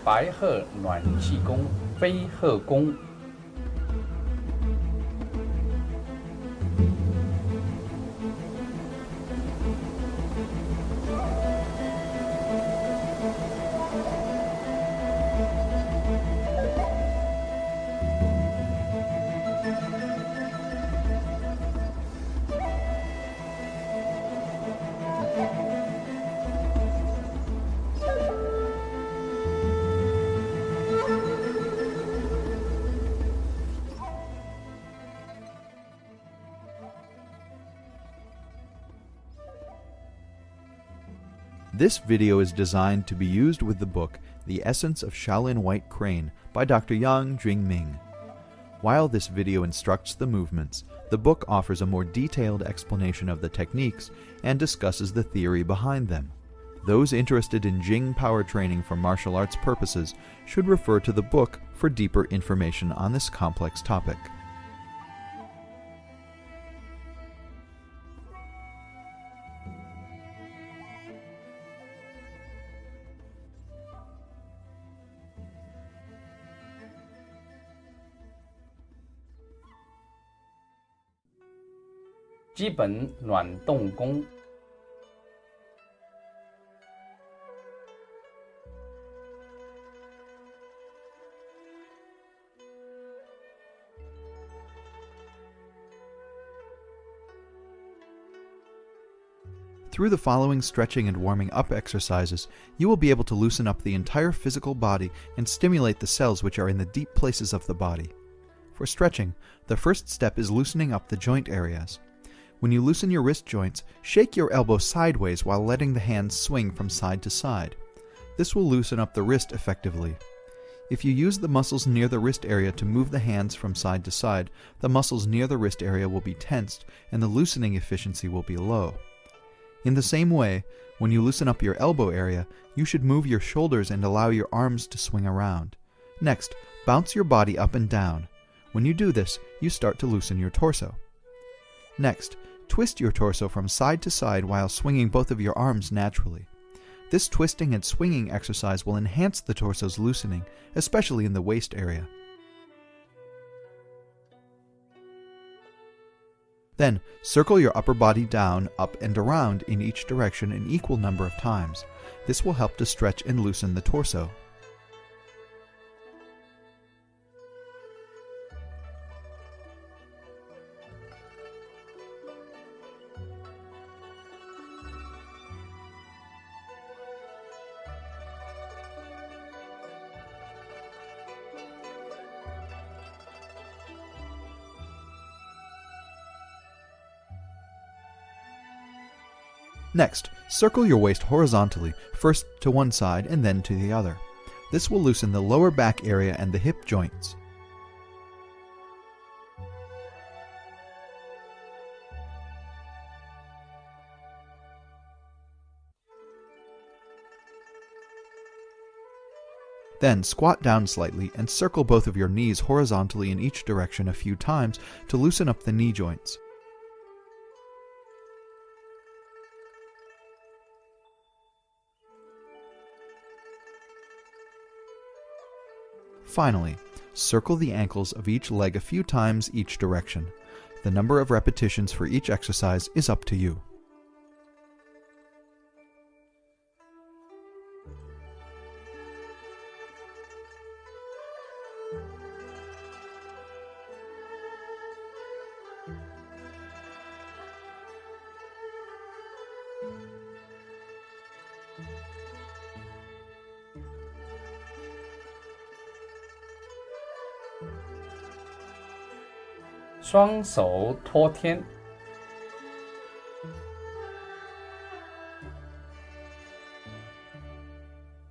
白鹤暖气功，飞鹤功。This video is designed to be used with the book The Essence of Shaolin White Crane by Dr. Yang Jingming. While this video instructs the movements, the book offers a more detailed explanation of the techniques and discusses the theory behind them. Those interested in Jing power training for martial arts purposes should refer to the book for deeper information on this complex topic. 基本暖动功。Through the following stretching and warming up exercises, you will be able to loosen up the entire physical body and stimulate the cells which are in the deep places of the body. For stretching, the first step is loosening up the joint areas. When you loosen your wrist joints, shake your elbow sideways while letting the hands swing from side to side. This will loosen up the wrist effectively. If you use the muscles near the wrist area to move the hands from side to side, the muscles near the wrist area will be tensed and the loosening efficiency will be low. In the same way, when you loosen up your elbow area, you should move your shoulders and allow your arms to swing around. Next, bounce your body up and down. When you do this, you start to loosen your torso. Next, twist your torso from side to side while swinging both of your arms naturally. This twisting and swinging exercise will enhance the torso's loosening, especially in the waist area. Then, circle your upper body down, up, and around in each direction an equal number of times. This will help to stretch and loosen the torso. Next, circle your waist horizontally, first to one side and then to the other. This will loosen the lower back area and the hip joints. Then squat down slightly and circle both of your knees horizontally in each direction a few times to loosen up the knee joints. Finally, circle the ankles of each leg a few times each direction. The number of repetitions for each exercise is up to you.双手托天。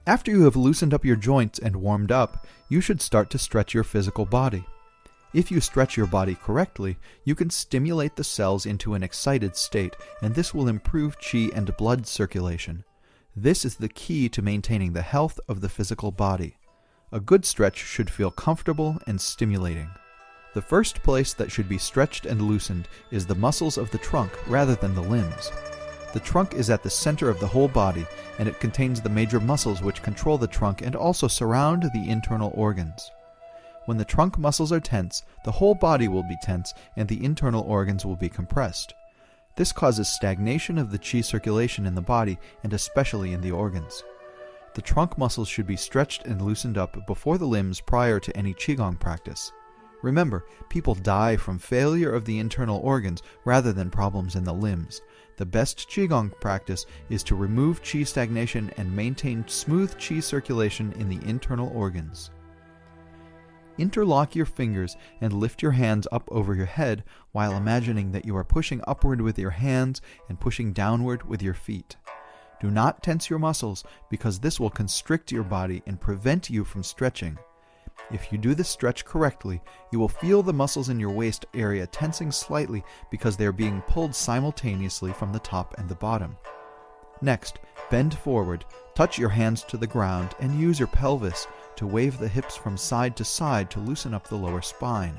After you have loosened up your joints and warmed up, you should start to stretch your physical body. If you stretch your body correctly, you can stimulate the cells into an excited state, and this will improve qi and blood circulation. This is the key to maintaining the health of the physical body. A good stretch should feel comfortable and stimulating. The first place that should be stretched and loosened is the muscles of the trunk rather than the limbs. The trunk is at the center of the whole body, and it contains the major muscles which control the trunk and also surround the internal organs. When the trunk muscles are tense, the whole body will be tense and the internal organs will be compressed. This causes stagnation of the qi circulation in the body and especially in the organs. The trunk muscles should be stretched and loosened up before the limbs prior to any qigong practice. Remember, people die from failure of the internal organs rather than problems in the limbs. The best qigong practice is to remove qi stagnation and maintain smooth qi circulation in the internal organs. Interlock your fingers and lift your hands up over your head while imagining that you are pushing upward with your hands and pushing downward with your feet. Do not tense your muscles because this will constrict your body and prevent you from stretching. If you do this stretch correctly, you will feel the muscles in your waist area tensing slightly because they are being pulled simultaneously from the top and the bottom. Next, bend forward, touch your hands to the ground, and use your pelvis to wave the hips from side to side to loosen up the lower spine.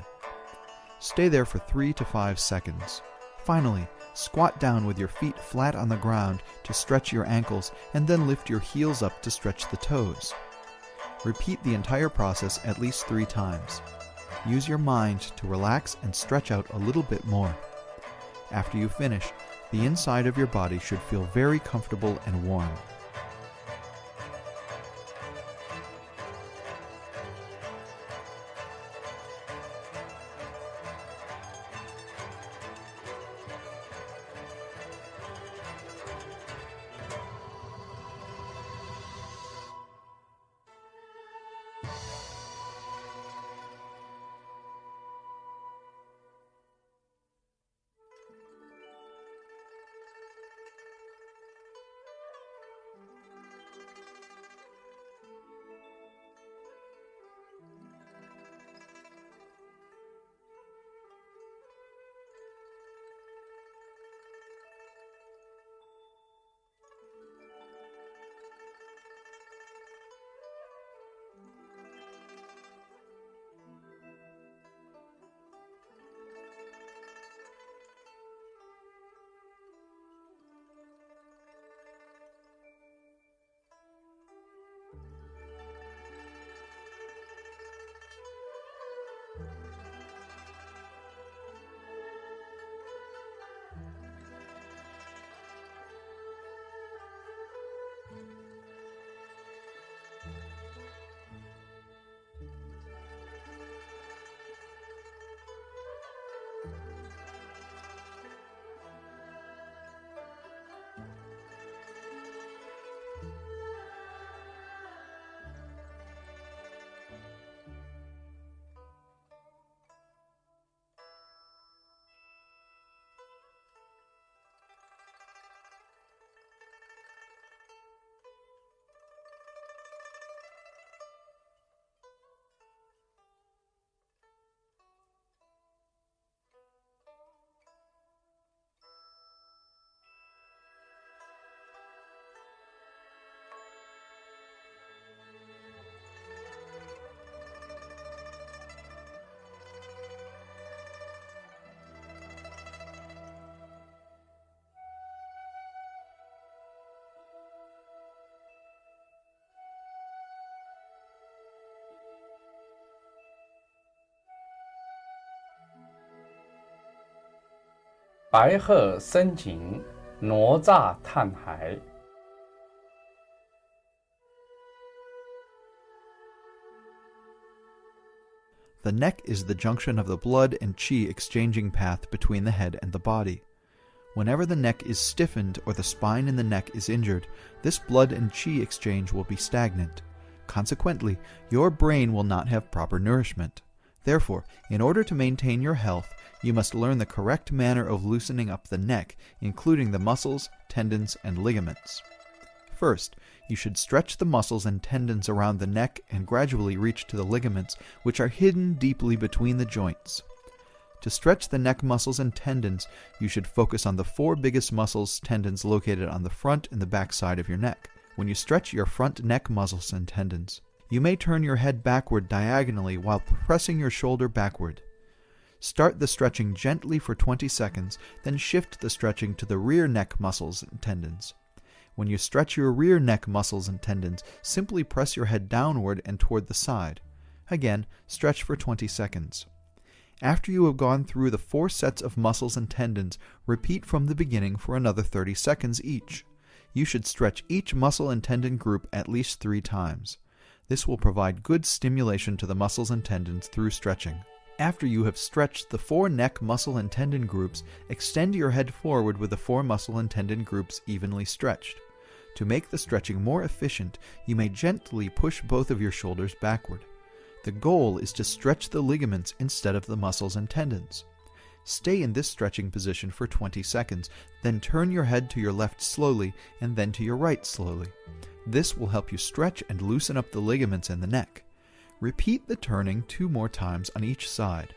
Stay there for 3 to 5 seconds. Finally, squat down with your feet flat on the ground to stretch your ankles and then lift your heels up to stretch the toes. Repeat the entire process at least 3 times. Use your mind to relax and stretch out a little bit more. After you finish, the inside of your body should feel very comfortable and warm.白鹤生颈，哪吒探海。The neck is the junction of the blood and qi exchanging path between the head and the body. Whenever the neck is stiffened or the spine in the neck is injured, this blood and qi exchange will be stagnant. Consequently, your brain will not have proper nourishment. Therefore, in order to maintain your health, you must learn the correct manner of loosening up the neck, including the muscles, tendons, and ligaments. First, you should stretch the muscles and tendons around the neck and gradually reach to the ligaments, which are hidden deeply between the joints. To stretch the neck muscles and tendons, you should focus on the 4 biggest muscles tendons located on the front and the back side of your neck. When you stretch your front neck muscles and tendons, you may turn your head backward diagonally while pressing your shoulder backward. Start the stretching gently for 20 seconds, then shift the stretching to the rear neck muscles and tendons. When you stretch your rear neck muscles and tendons, simply press your head downward and toward the side. Again, stretch for 20 seconds. After you have gone through the 4 sets of muscles and tendons, repeat from the beginning for another 30 seconds each. You should stretch each muscle and tendon group at least 3 times. This will provide good stimulation to the muscles and tendons through stretching. After you have stretched the 4 neck muscle and tendon groups, extend your head forward with the 4 muscle and tendon groups evenly stretched. To make the stretching more efficient, you may gently push both of your shoulders backward. The goal is to stretch the ligaments instead of the muscles and tendons. Stay in this stretching position for 20 seconds, then turn your head to your left slowly and then to your right slowly. This will help you stretch and loosen up the ligaments in the neck. Repeat the turning 2 more times on each side.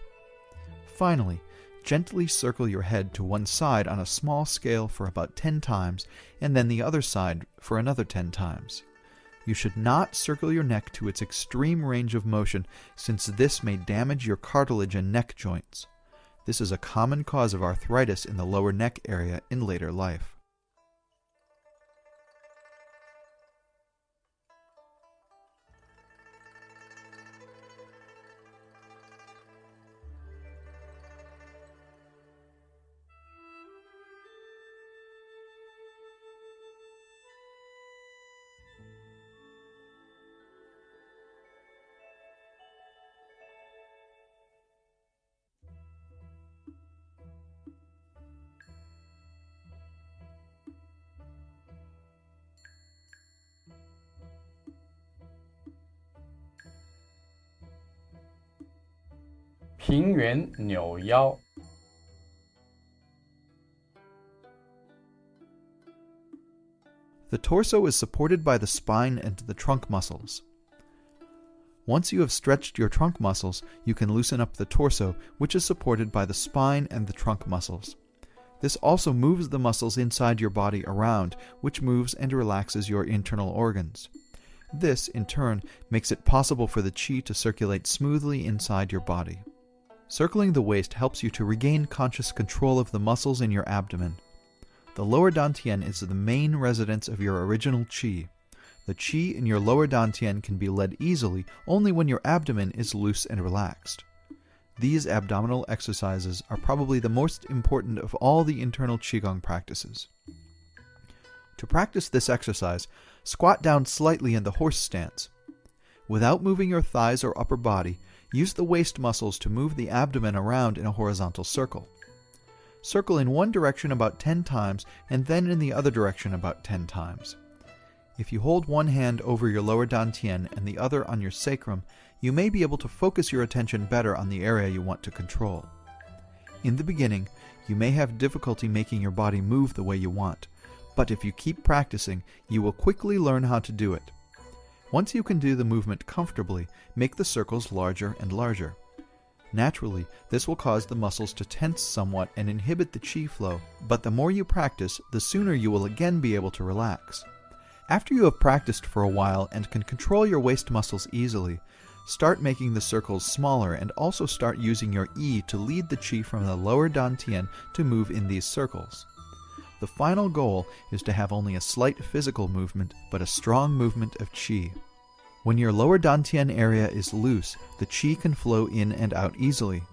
Finally, gently circle your head to one side on a small scale for about 10 times and then the other side for another 10 times. You should not circle your neck to its extreme range of motion, since this may damage your cartilage and neck joints. This is a common cause of arthritis in the lower neck area in later life.平原扭腰。The torso is supported by the spine and the trunk muscles. Once you have stretched your trunk muscles, you can loosen up the torso, which is supported by the spine and the trunk muscles. This also moves the muscles inside your body around, which moves and relaxes your internal organs. This, in turn, makes it possible for the qi to circulate smoothly inside your body. Circling the waist helps you to regain conscious control of the muscles in your abdomen. The lower dantian is the main residence of your original qi. The qi in your lower dantian can be led easily only when your abdomen is loose and relaxed. These abdominal exercises are probably the most important of all the internal qigong practices. To practice this exercise, squat down slightly in the horse stance. Without moving your thighs or upper body, use the waist muscles to move the abdomen around in a horizontal circle. Circle in one direction about 10 times and then in the other direction about 10 times. If you hold one hand over your lower dantian and the other on your sacrum, you may be able to focus your attention better on the area you want to control. In the beginning, you may have difficulty making your body move the way you want, but if you keep practicing, you will quickly learn how to do it. Once you can do the movement comfortably, make the circles larger and larger. Naturally, this will cause the muscles to tense somewhat and inhibit the qi flow, but the more you practice, the sooner you will again be able to relax. After you have practiced for a while and can control your waist muscles easily, start making the circles smaller and also start using your yi to lead the qi from the lower dantian to move in these circles. The final goal is to have only a slight physical movement, but a strong movement of qi. When your lower dantian area is loose, the qi can flow in and out easily.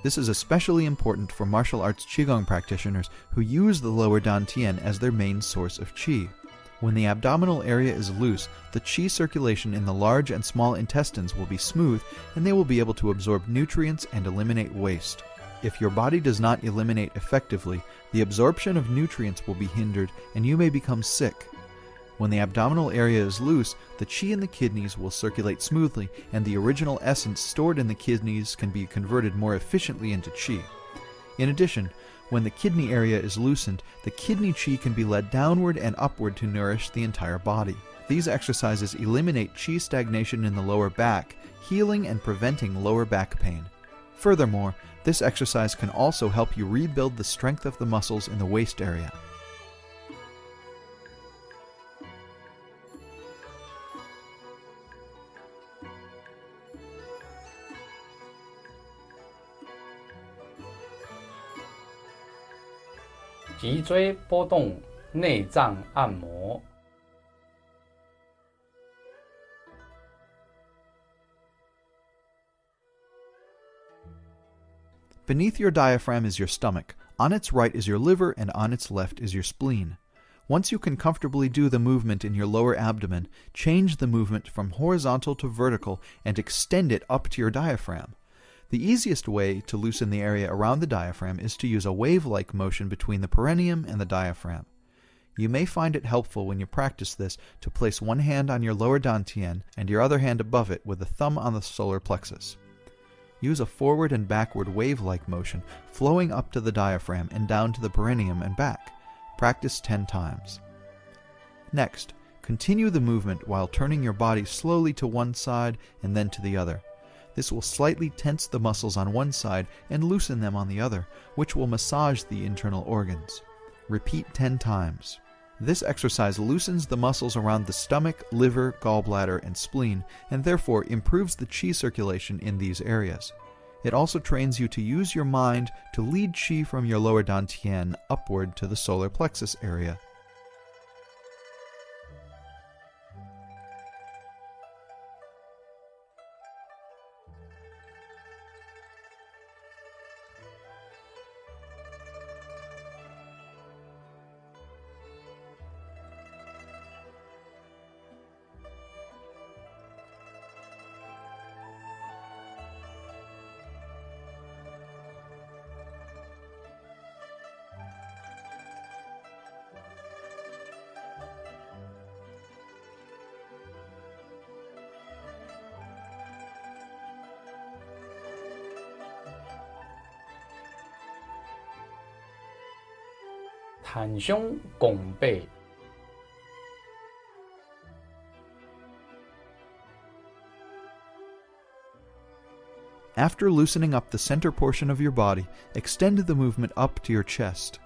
This is especially important for martial arts qigong practitioners who use the lower dantian as their main source of qi. When the abdominal area is loose, the qi circulation in the large and small intestines will be smooth and they will be able to absorb nutrients and eliminate waste. If your body does not eliminate effectively, the absorption of nutrients will be hindered and you may become sick. When the abdominal area is loose, the qi in the kidneys will circulate smoothly and the original essence stored in the kidneys can be converted more efficiently into qi. In addition, when the kidney area is loosened, the kidney qi can be led downward and upward to nourish the entire body. These exercises eliminate qi stagnation in the lower back, healing and preventing lower back pain. Furthermore, this exercise can also help you rebuild the strength of the muscles in the waist area. 脊椎波动内脏按摩。Beneath your diaphragm is your stomach. On its right is your liver, and on its left is your spleen. Once you can comfortably do the movement in your lower abdomen, change the movement from horizontal to vertical and extend it up to your diaphragm. The easiest way to loosen the area around the diaphragm is to use a wave-like motion between the perineum and the diaphragm. You may find it helpful when you practice this to place one hand on your lower dantian and your other hand above it with the thumb on the solar plexus. Use a forward and backward wave-like motion flowing up to the diaphragm and down to the perineum and back. Practice 10 times. Next, continue the movement while turning your body slowly to one side and then to the other. This will slightly tense the muscles on one side and loosen them on the other, which will massage the internal organs. Repeat 10 times. This exercise loosens the muscles around the stomach, liver, gallbladder, and spleen, and therefore improves the qi circulation in these areas. It also trains you to use your mind to lead qi from your lower dantian upward to the solar plexus area.袒胸拱背。After loosening up the center portion of your body, extend the movement up to your chest.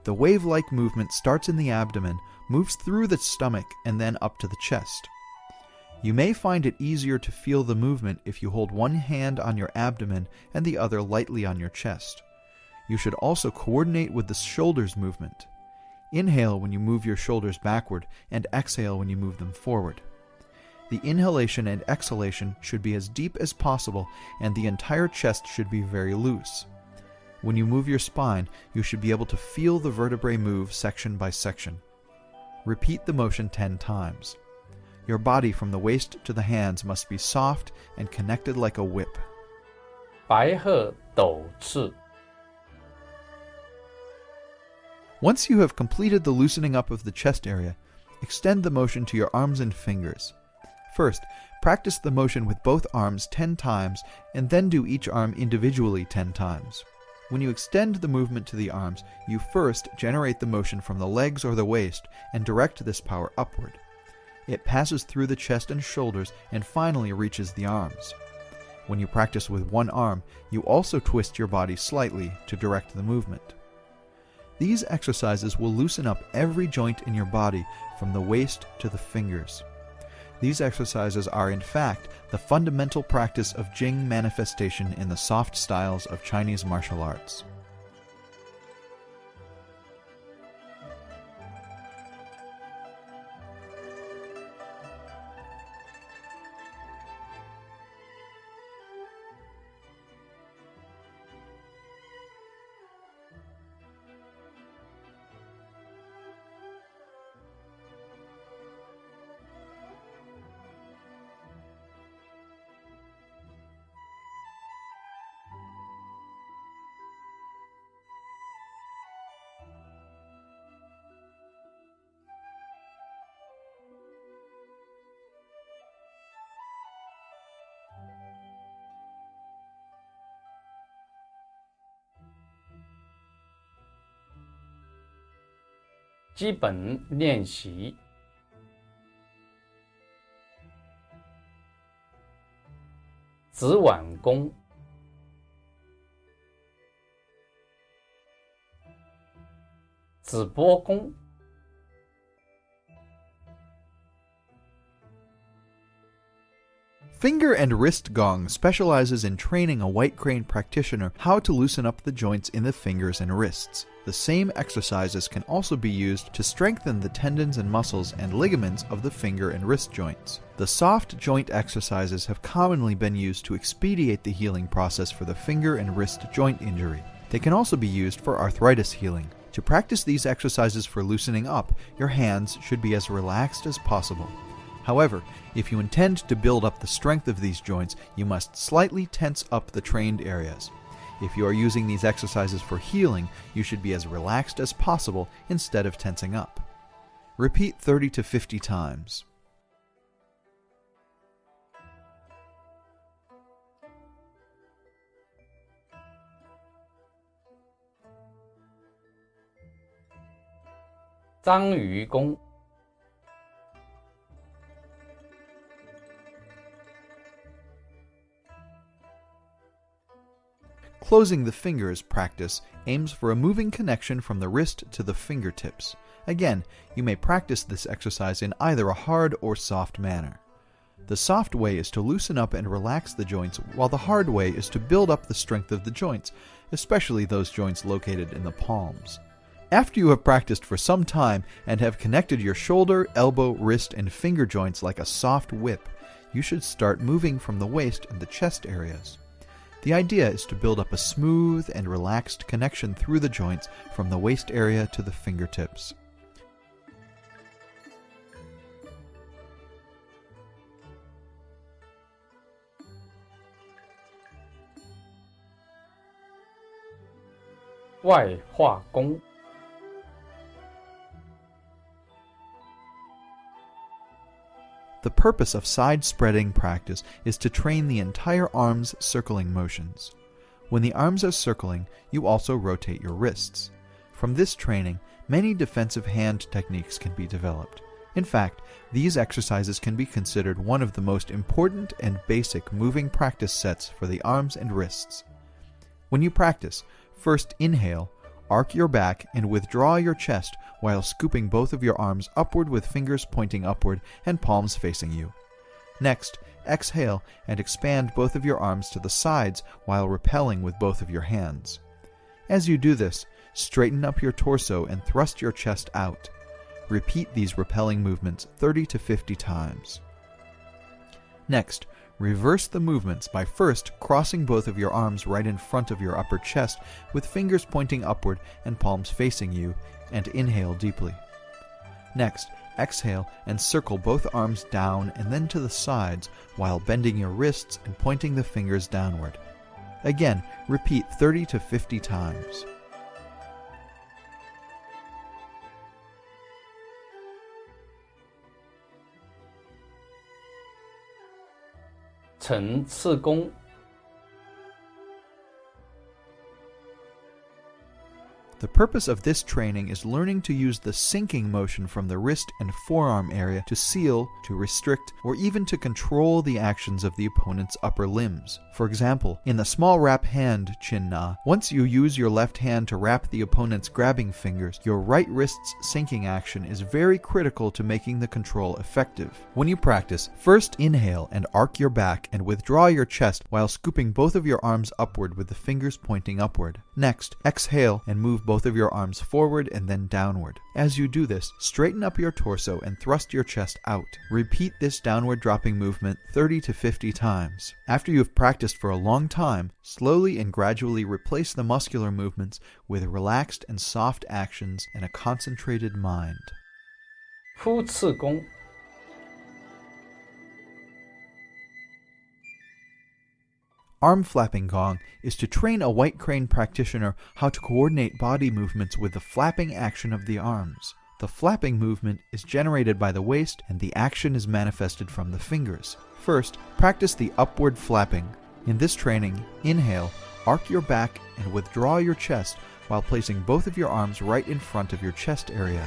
The wave-like movement starts in the abdomen, moves through the stomach, and then up to the chest. You may find it easier to feel the movement if you hold one hand on your abdomen and the other lightly on your chest. You should also coordinate with the shoulders movement. Inhale when you move your shoulders backward, and exhale when you move them forward. The inhalation and exhalation should be as deep as possible, and the entire chest should be very loose. When you move your spine, you should be able to feel the vertebrae move section by section. Repeat the motion 10 times. Your body from the waist to the hands must be soft and connected like a whip. 白鹤斗翅。 Once you have completed the loosening up of the chest area, extend the motion to your arms and fingers. First, practice the motion with both arms 10 times and then do each arm individually 10 times. When you extend the movement to the arms, you first generate the motion from the legs or the waist and direct this power upward. It passes through the chest and shoulders and finally reaches the arms. When you practice with one arm, you also twist your body slightly to direct the movement. These exercises will loosen up every joint in your body from the waist to the fingers. These exercises are in fact the fundamental practice of Jing manifestation in the soft styles of Chinese martial arts. « 基本练习。指腕功。指波功。Finger and wrist gong specializes in training a white crane practitioner how to loosen up the joints in the fingers and wrists. The same exercises can also be used to strengthen the tendons and muscles and ligaments of the finger and wrist joints. The soft joint exercises have commonly been used to expedite the healing process for the finger and wrist joint injury. They can also be used for arthritis healing. To practice these exercises for loosening up, your hands should be as relaxed as possible. However, if you intend to build up the strength of these joints, you must slightly tense up the trained areas. If you are using these exercises for healing, you should be as relaxed as possible instead of tensing up. Repeat 30 to 50 times.章鱼功。Closing the fingers practice aims for a moving connection from the wrist to the fingertips. Again, you may practice this exercise in either a hard or soft manner. The soft way is to loosen up and relax the joints, while the hard way is to build up the strength of the joints, especially those joints located in the palms. After you have practiced for some time and have connected your shoulder, elbow, wrist, and finger joints like a soft whip, you should start moving from the waist and the chest areas. The idea is to build up a smooth and relaxed connection through the joints from the waist area to the fingertips. "外化功。The purpose of side-spreading practice is to train the entire arm's circling motions. When the arms are circling, you also rotate your wrists. From this training, many defensive hand techniques can be developed. In fact, these exercises can be considered one of the most important and basic moving practice sets for the arms and wrists. When you practice, first inhale, arc your back, and withdraw your chest while scooping both of your arms upward with fingers pointing upward and palms facing you. Next, exhale and expand both of your arms to the sides while repelling with both of your hands. As you do this, straighten up your torso and thrust your chest out. Repeat these repelling movements 30 to 50 times. Next, reverse the movements by first crossing both of your arms right in front of your upper chest with fingers pointing upward and palms facing you, and inhale deeply. Next, exhale and circle both arms down and then to the sides while bending your wrists and pointing the fingers downward. Again, repeat 30 to 50 times. "层次功。The purpose of this training is learning to use the sinking motion from the wrist and forearm area to seal, to restrict, or even to control the actions of the opponent's upper limbs. For example, in the small wrap hand chin na, once you use your left hand to wrap the opponent's grabbing fingers, your right wrist's sinking action is very critical to making the control effective. When you practice, first inhale and arc your back and withdraw your chest while scooping both of your arms upward with the fingers pointing upward. Next, exhale and move both of your arms forward and then downward. As you do this, straighten up your torso and thrust your chest out. Repeat this downward dropping movement 30 to 50 times. After you have practiced for a long time, slowly and gradually replace the muscular movements with relaxed and soft actions and a concentrated mind. 夫次功。Arm flapping gong is to train a white crane practitioner how to coordinate body movements with the flapping action of the arms. The flapping movement is generated by the waist and the action is manifested from the fingers. First, practice the upward flapping. In this training, inhale, arc your back and withdraw your chest while placing both of your arms right in front of your chest area.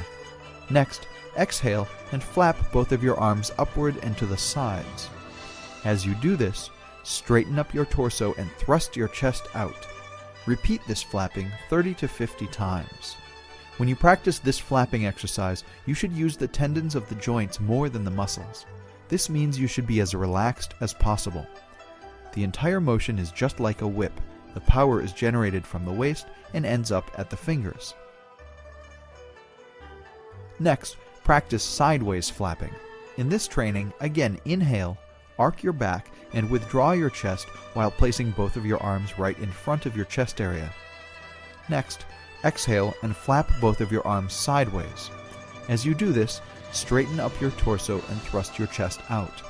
Next, exhale and flap both of your arms upward and to the sides. As you do this, straighten up your torso and thrust your chest out. Repeat this flapping 30 to 50 times. When you practice this flapping exercise, you should use the tendons of the joints more than the muscles. This means you should be as relaxed as possible. The entire motion is just like a whip. The power is generated from the waist and ends up at the fingers. Next, practice sideways flapping. In this training, again inhale, arc your back, and withdraw your chest while placing both of your arms right in front of your chest area. Next, exhale and flap both of your arms sideways. As you do this, straighten up your torso and thrust your chest out.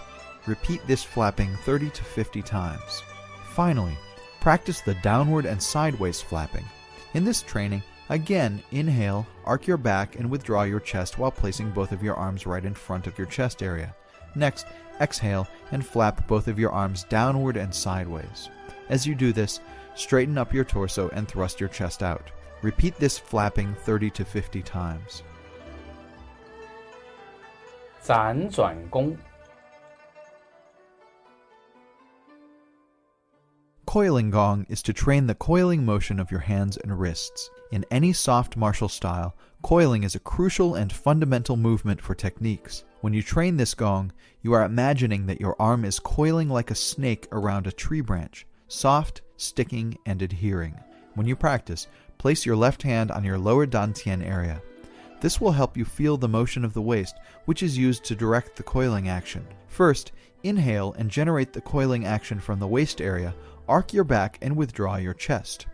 Repeat this flapping 30 to 50 times. Finally, practice the downward and sideways flapping. In this training, again inhale, arc your back, and withdraw your chest while placing both of your arms right in front of your chest area. Next, exhale and flap both of your arms downward and sideways. As you do this, straighten up your torso and thrust your chest out. Repeat this flapping 30 to 50 times. 辗转功 Coiling gong is to train the coiling motion of your hands and wrists. In any soft martial style, coiling is a crucial and fundamental movement for techniques. When you train this gong, you are imagining that your arm is coiling like a snake around a tree branch, soft, sticking, and adhering. When you practice, place your left hand on your lower dantian area. This will help you feel the motion of the waist, which is used to direct the coiling action. First, inhale and generate the coiling action from the waist area. Arc your back and withdraw your chest.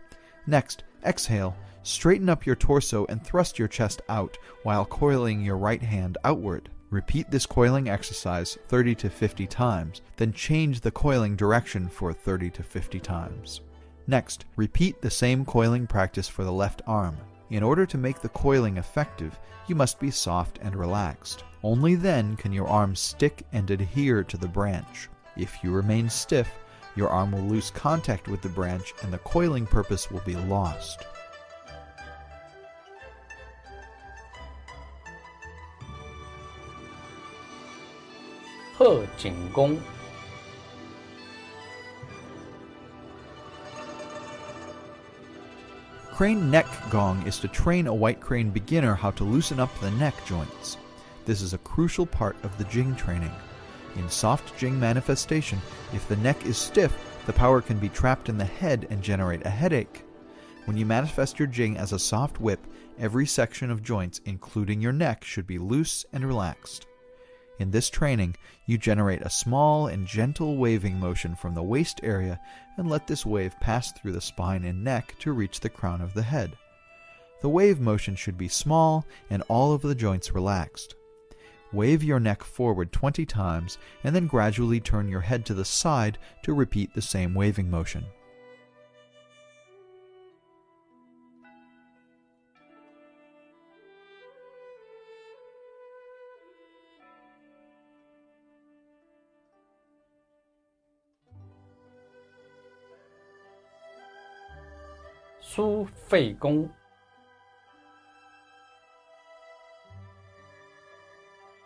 Next, exhale, straighten up your torso and thrust your chest out while coiling your right hand outward. Repeat this coiling exercise 30 to 50 times, then change the coiling direction for 30 to 50 times. Next, repeat the same coiling practice for the left arm. In order to make the coiling effective, you must be soft and relaxed. Only then can your arm stick and adhere to the branch. If you remain stiff, your arm will lose contact with the branch and the coiling purpose will be lost. 鹤颈功 Crane neck gong is to train a white crane beginner how to loosen up the neck joints. This is a crucial part of the Jing training. In soft Jing manifestation, if the neck is stiff, the power can be trapped in the head and generate a headache. When you manifest your Jing as a soft whip, every section of joints, including your neck, should be loose and relaxed. In this training, you generate a small and gentle waving motion from the waist area and let this wave pass through the spine and neck to reach the crown of the head. The wave motion should be small and all of the joints relaxed. Wave your neck forward 20 times and then gradually turn your head to the side to repeat the same waving motion. Su Fei Gong.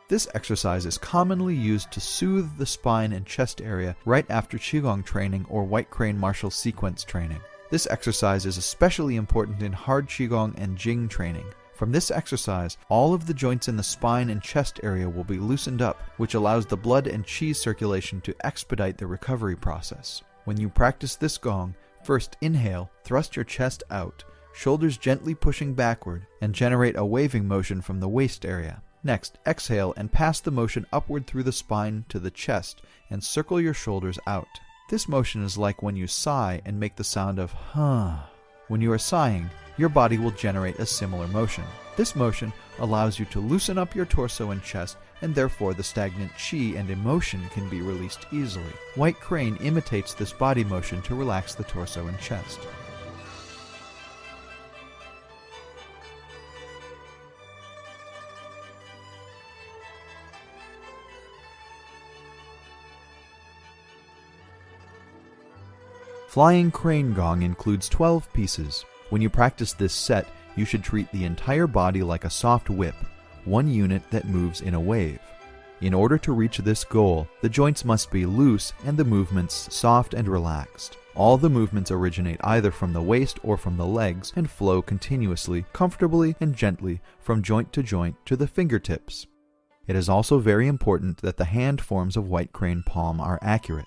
This exercise is commonly used to soothe the spine and chest area right after Qigong training or White Crane martial sequence training. This exercise is especially important in hard Qigong and Jing training. From this exercise, all of the joints in the spine and chest area will be loosened up, which allows the blood and qi circulation to expedite the recovery process. When you practice this gong, first inhale, thrust your chest out, shoulders gently pushing backward, and generate a waving motion from the waist area. Next, exhale and pass the motion upward through the spine to the chest and circle your shoulders out. This motion is like when you sigh and make the sound of huh. When you are sighing, your body will generate a similar motion. This motion allows you to loosen up your torso and chest, and therefore the stagnant qi and emotion can be released easily. White Crane imitates this body motion to relax the torso and chest. Flying Crane Gong includes 12 pieces. When you practice this set, you should treat the entire body like a soft whip, one unit that moves in a wave. In order to reach this goal, the joints must be loose and the movements soft and relaxed. All the movements originate either from the waist or from the legs and flow continuously, comfortably, and gently from joint to the fingertips. It is also very important that the hand forms of White Crane palm are accurate.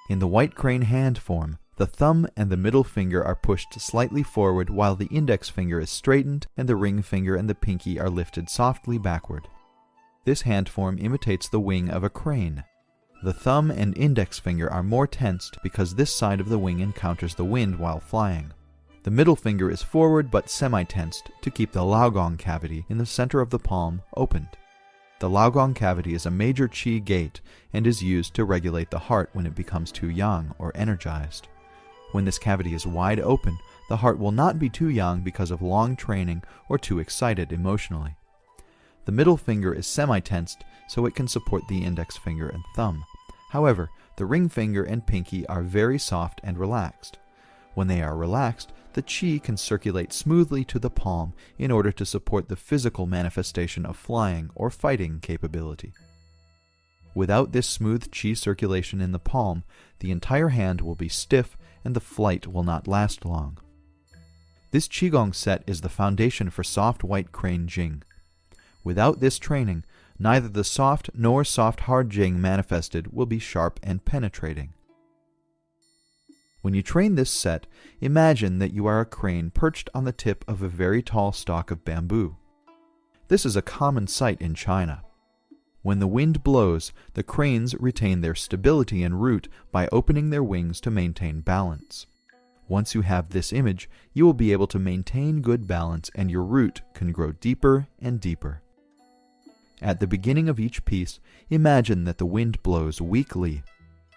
In the White Crane hand form, The thumb and the middle finger are pushed slightly forward while the index finger is straightened and the ring finger and the pinky are lifted softly backward. This hand form imitates the wing of a crane. The thumb and index finger are more tensed because this side of the wing encounters the wind while flying. The middle finger is forward but semi-tensed to keep the laogong cavity in the center of the palm opened. The laogong cavity is a major qi gate and is used to regulate the heart when it becomes too young or energized. When this cavity is wide open, the heart will not be too young because of long training or too excited emotionally. The middle finger is semi-tensed, so it can support the index finger and thumb. However, the ring finger and pinky are very soft and relaxed. When they are relaxed, the qi can circulate smoothly to the palm in order to support the physical manifestation of flying or fighting capability. Without this smooth qi circulation in the palm, the entire hand will be stiff and the flight will not last long. This qigong set is the foundation for soft white crane jing. Without this training, neither the soft nor soft hard jing manifested will be sharp and penetrating. When you train this set, imagine that you are a crane perched on the tip of a very tall stalk of bamboo. This is a common sight in China. When the wind blows, the cranes retain their stability en route by opening their wings to maintain balance. Once you have this image, you will be able to maintain good balance and your root can grow deeper and deeper. At the beginning of each piece, imagine that the wind blows weakly.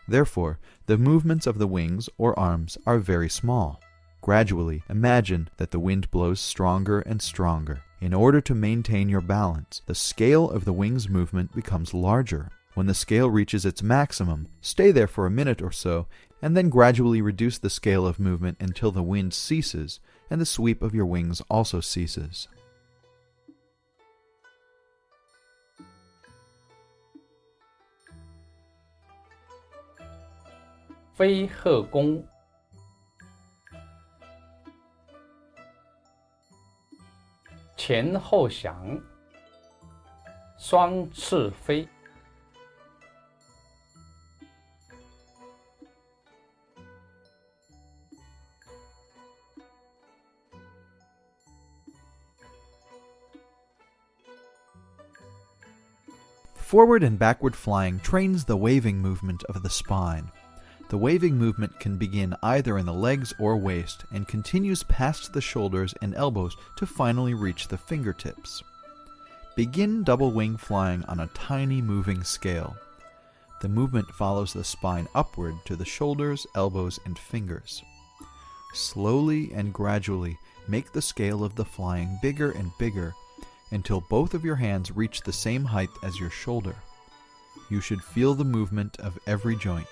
Therefore, the movements of the wings or arms are very small. Gradually, imagine that the wind blows stronger and stronger. In order to maintain your balance, the scale of the wing's movement becomes larger. When the scale reaches its maximum, stay there for a minute or so, and then gradually reduce the scale of movement until the wind ceases and the sweep of your wings also ceases. 飞鹤弓，前后响，双翅飞。Forward and backward flying trains the waving movement of the spine. The waving movement can begin either in the legs or waist and continues past the shoulders and elbows to finally reach the fingertips. Begin double wing flying on a tiny moving scale. The movement follows the spine upward to the shoulders, elbows, and fingers. Slowly and gradually make the scale of the flying bigger and bigger until both of your hands reach the same height as your shoulder. You should feel the movement of every joint.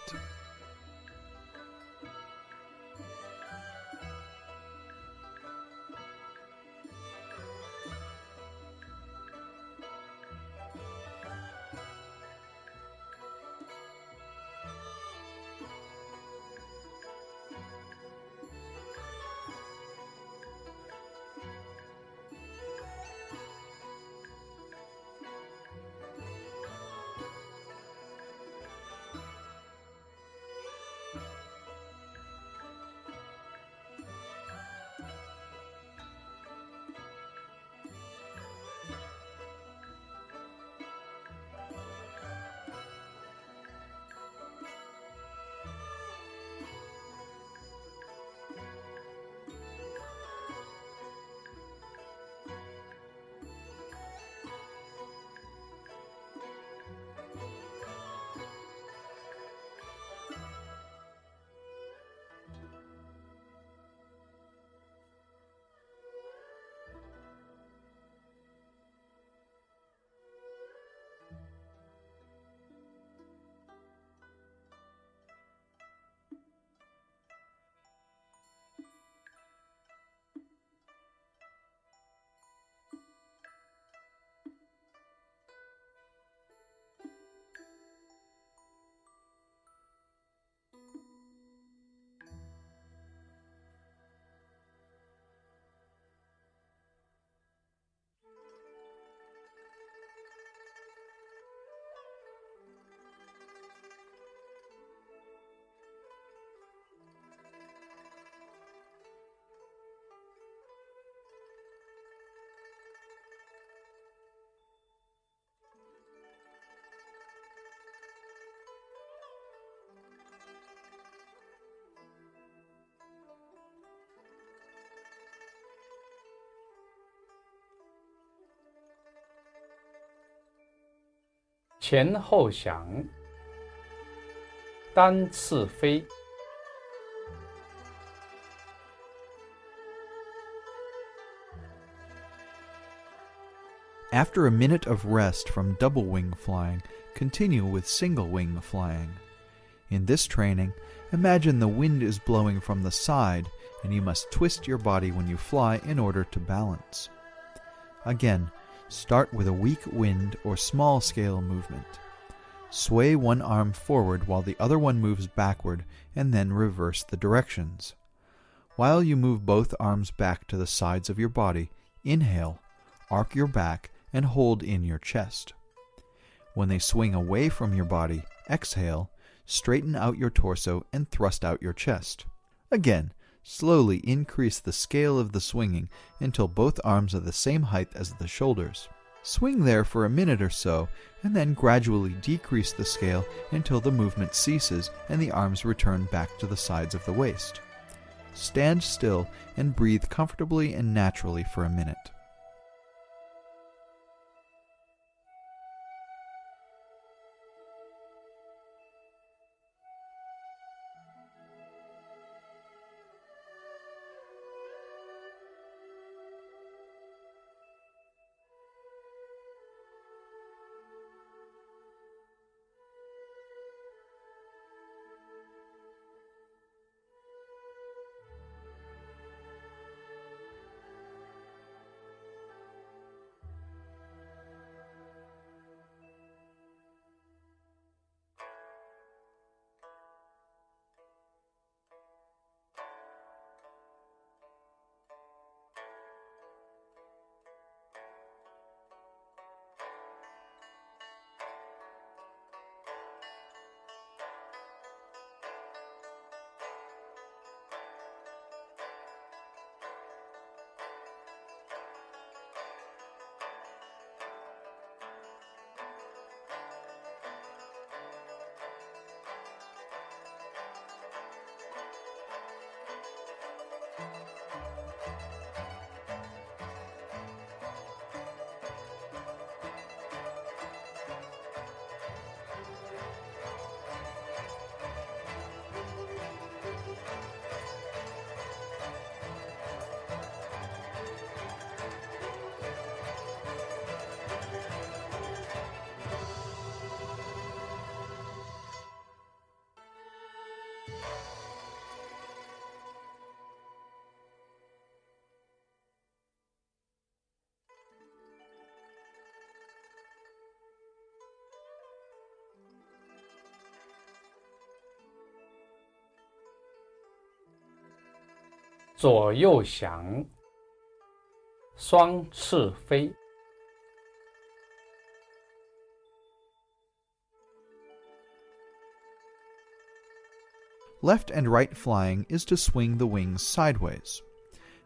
前后响，单翅飞。After a minute of rest from double wing flying, continue with single wing flying. In this training, imagine the wind is blowing from the side and you must twist your body when you fly in order to balance. Again, start with a weak wind or small scale movement. Sway one arm forward while the other one moves backward and then reverse the directions. While you move both arms back to the sides of your body, inhale, arc your back, and hold in your chest. When they swing away from your body, exhale, straighten out your torso and thrust out your chest. Again, slowly increase the scale of the swinging until both arms are the same height as the shoulders. Swing there for a minute or so, and then gradually decrease the scale until the movement ceases and the arms return back to the sides of the waist. Stand still and breathe comfortably and naturally for a minute.左右翔，双翅飞。Left and right flying is to swing the wings sideways.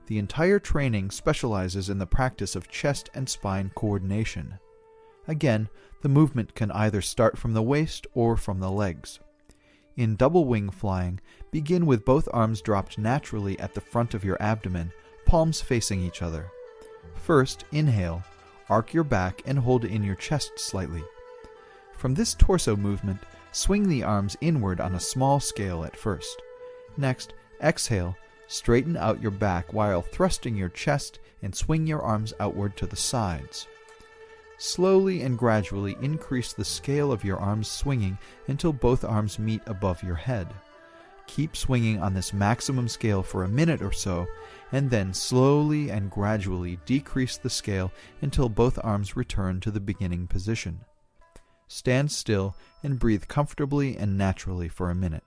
The entire training specializes in the practice of chest and spine coordination. Again, the movement can either start from the waist or from the legs. In double wing flying, begin with both arms dropped naturally at the front of your abdomen, palms facing each other. First, inhale, arc your back and hold in your chest slightly. From this torso movement, swing the arms inward on a small scale at first. Next, exhale, straighten out your back while thrusting your chest and swing your arms outward to the sides. Slowly and gradually increase the scale of your arms swinging until both arms meet above your head. Keep swinging on this maximum scale for a minute or so, and then slowly and gradually decrease the scale until both arms return to the beginning position. Stand still and breathe comfortably and naturally for a minute.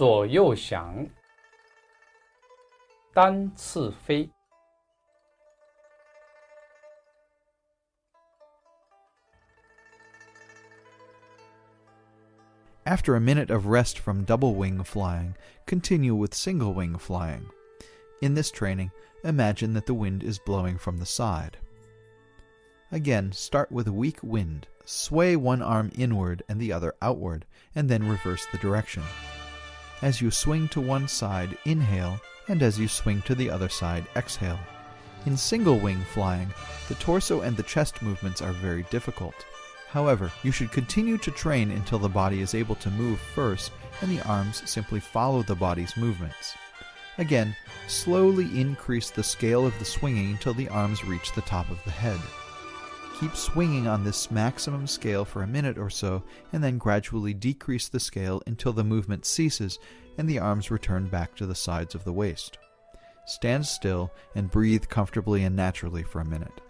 左右翔，单次飞。After a minute of rest from double wing flying, continue with single wing flying. In this training, imagine that the wind is blowing from the side. Again, start with weak wind. Sway one arm inward and the other outward, and then reverse the direction. As you swing to one side, inhale, and as you swing to the other side, exhale. In single wing flying, the torso and the chest movements are very difficult. However, you should continue to train until the body is able to move first, and the arms simply follow the body's movements. Again, slowly increase the scale of the swinging until the arms reach the top of the head. Keep swinging on this maximum scale for a minute or so, and then gradually decrease the scale until the movement ceases and the arms return back to the sides of the waist. Stand still and breathe comfortably and naturally for a minute.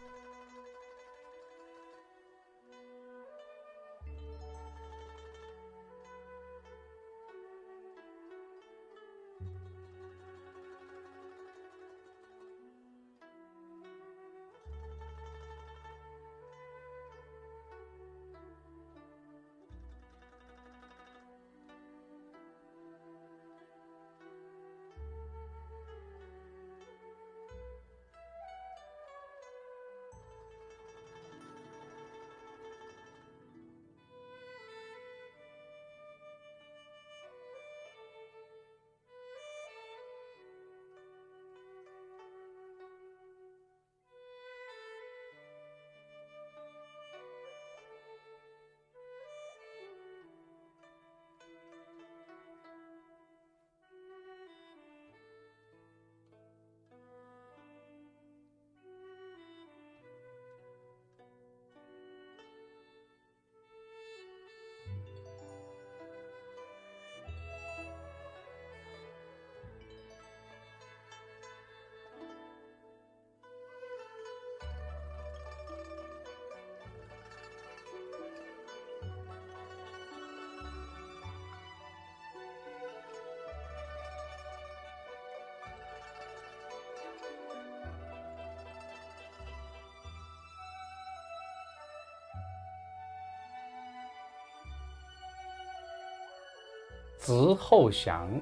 直后翔，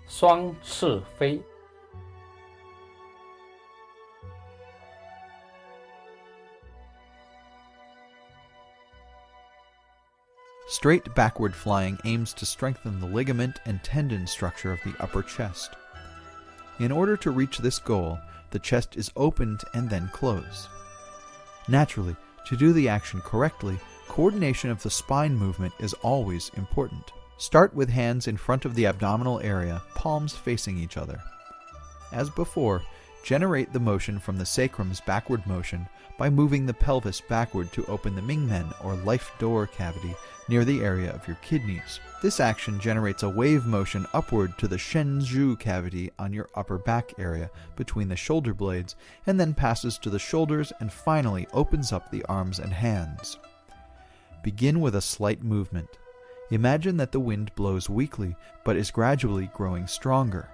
双翅飞。Straight backward flying aims to strengthen the ligament and tendon structure of the upper chest. In order to reach this goal, the chest is opened and then closed. Naturally, to do the action correctly, coordination of the spine movement is always important. Start with hands in front of the abdominal area, palms facing each other. As before, generate the motion from the sacrum's backward motion by moving the pelvis backward to open the Mingmen or life door cavity near the area of your kidneys. This action generates a wave motion upward to the Shenzhou cavity on your upper back area between the shoulder blades, and then passes to the shoulders and finally opens up the arms and hands. Begin with a slight movement. Imagine that the wind blows weakly, but is gradually growing stronger.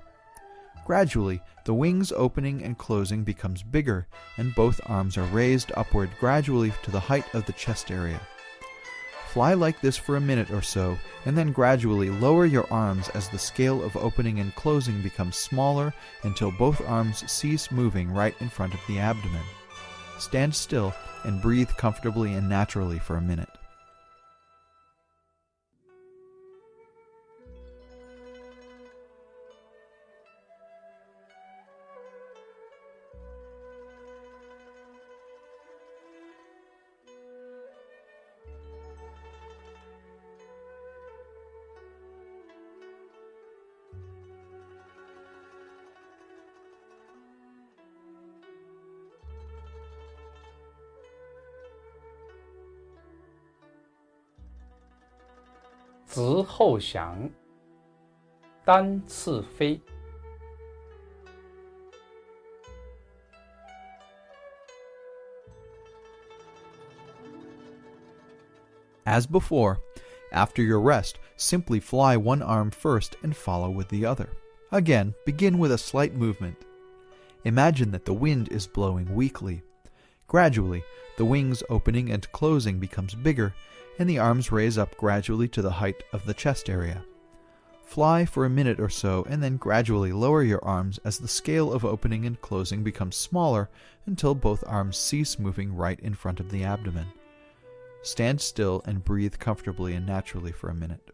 Gradually, the wings opening and closing becomes bigger, and both arms are raised upward gradually to the height of the chest area. Fly like this for a minute or so, and then gradually lower your arms as the scale of opening and closing becomes smaller until both arms cease moving right in front of the abdomen. Stand still and breathe comfortably and naturally for a minute.直后翔，单翅飞。As before, after your rest, simply fly one arm first and follow with the other. Again, begin with a slight movement. Imagine that the wind is blowing weakly. Gradually, the wings opening and closing becomes bigger, and the arms raise up gradually to the height of the chest area. Fly for a minute or so, and then gradually lower your arms as the scale of opening and closing becomes smaller until both arms cease moving right in front of the abdomen. Stand still and breathe comfortably and naturally for a minute.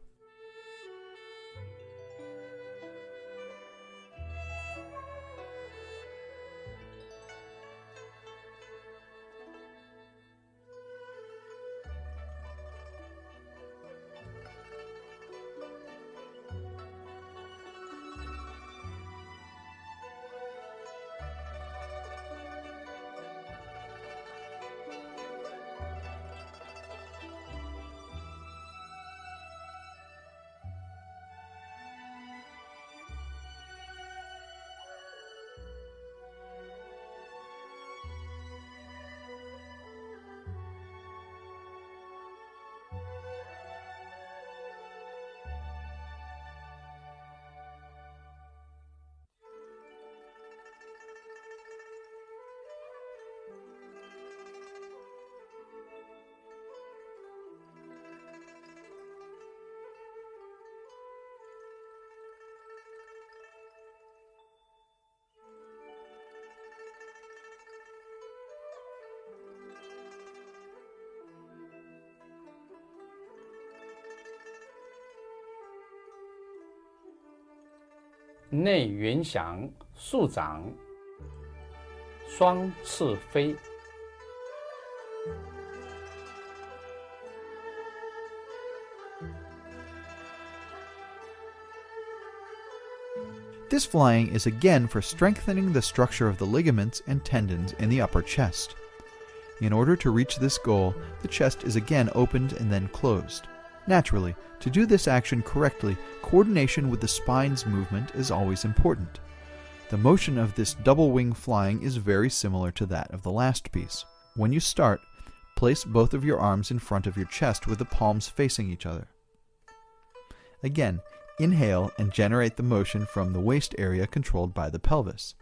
内圆翔，竖掌，双翅飞。This flying is again for strengthening the structure of the ligaments and tendons in the upper chest. In order to reach this goal, the chest is again opened and then closed. Naturally, to do this action correctly, coordination with the spine's movement is always important. The motion of this double wing flying is very similar to that of the last piece. When you start, place both of your arms in front of your chest with the palms facing each other. Again, inhale and generate the motion from the waist area controlled by the pelvis.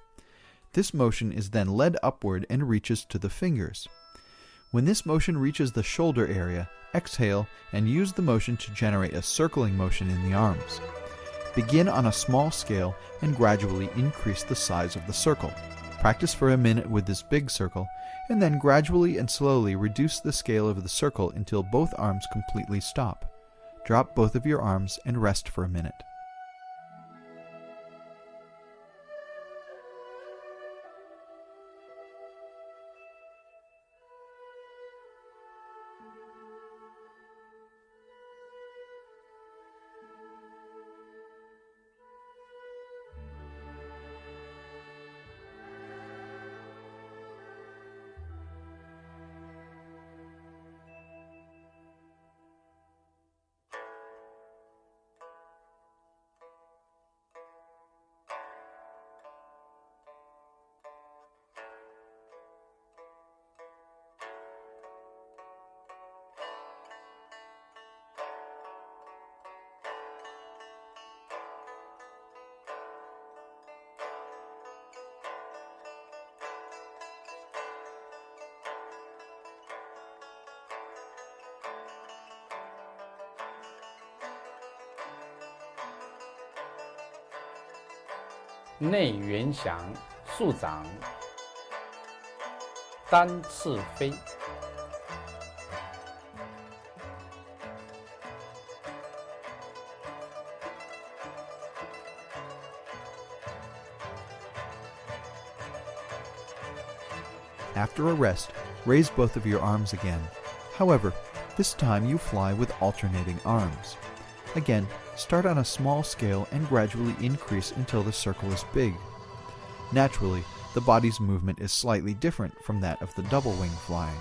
This motion is then led upward and reaches to the fingers. When this motion reaches the shoulder area, exhale and use the motion to generate a circling motion in the arms. Begin on a small scale and gradually increase the size of the circle. Practice for a minute with this big circle, and then gradually and slowly reduce the scale of the circle until both arms completely stop. Drop both of your arms and rest for a minute.内圆翔，竖掌，单翅飞。After a rest, raise both of your arms again. However, this time you fly with alternating arms. Again, start on a small scale and gradually increase until the circle is big. Naturally, the body's movement is slightly different from that of the double wing flying.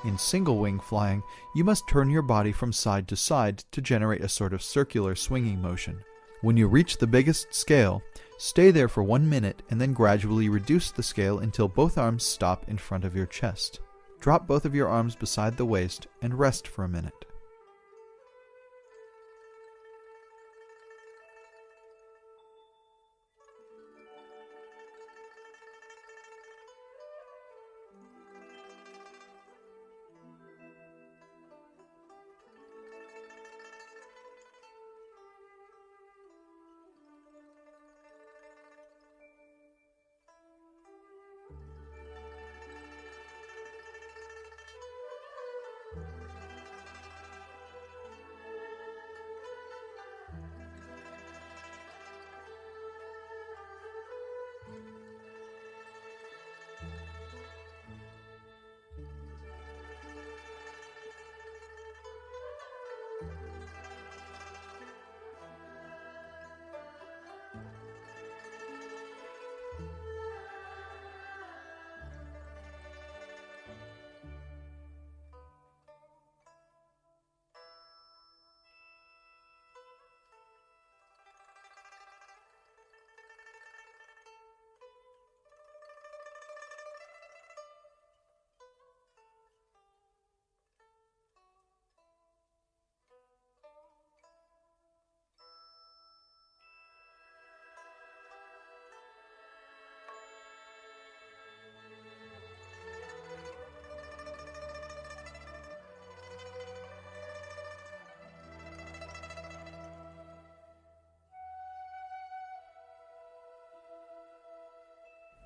In single wing flying, you must turn your body from side to side to generate a sort of circular swinging motion. When you reach the biggest scale, stay there for 1 minute and then gradually reduce the scale until both arms stop in front of your chest. Drop both of your arms beside the waist and rest for a minute.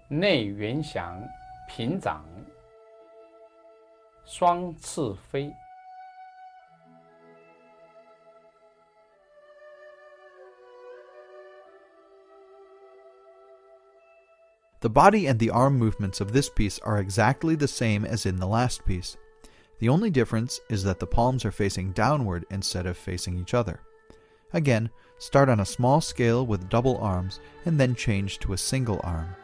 内圆翔，平掌，双翅飞。The body and the arm movements of this piece are exactly the same as in the last piece. The only difference is that the palms are facing downward instead of facing each other. Again, start on a small scale with double arms and then change to a single arm.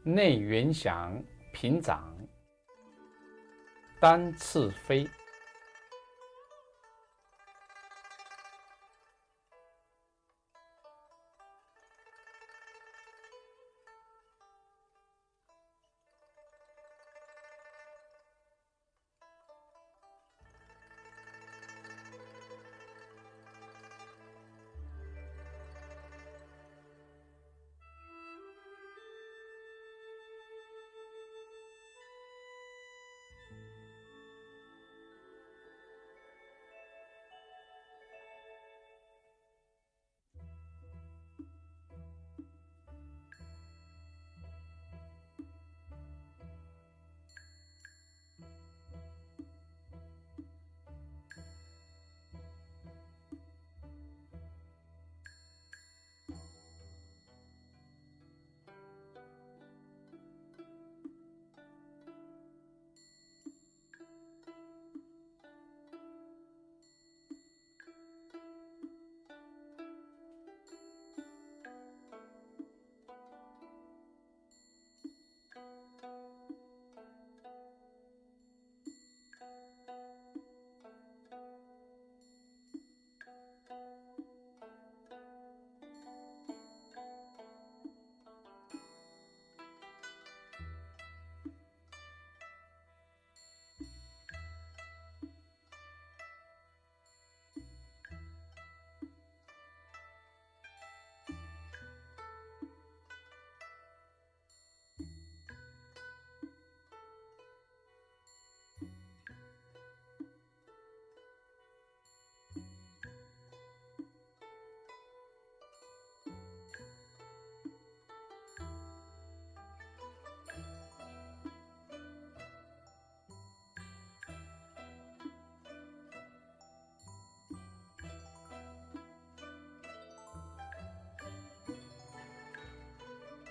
内圆翔，平掌，单翅飞。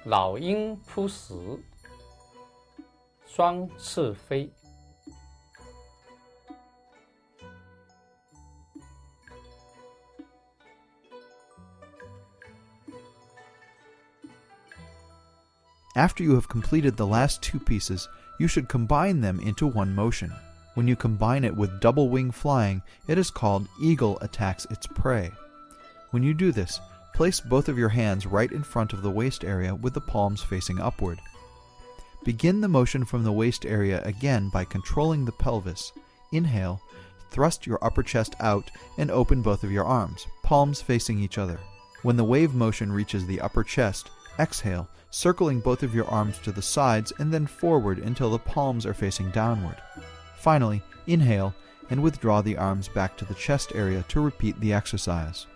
老鹰扑食，双翅飞。After you have completed the last two pieces, you should combine them into one motion. When you combine it with double wing flying, it is called eagle attacks its prey. When you do this, place both of your hands right in front of the waist area with the palms facing upward. Begin the motion from the waist area again by controlling the pelvis. Inhale, thrust your upper chest out and open both of your arms, palms facing each other. When the wave motion reaches the upper chest, exhale, circling both of your arms to the sides and then forward until the palms are facing downward. Finally, inhale and withdraw the arms back to the chest area to repeat the exercise.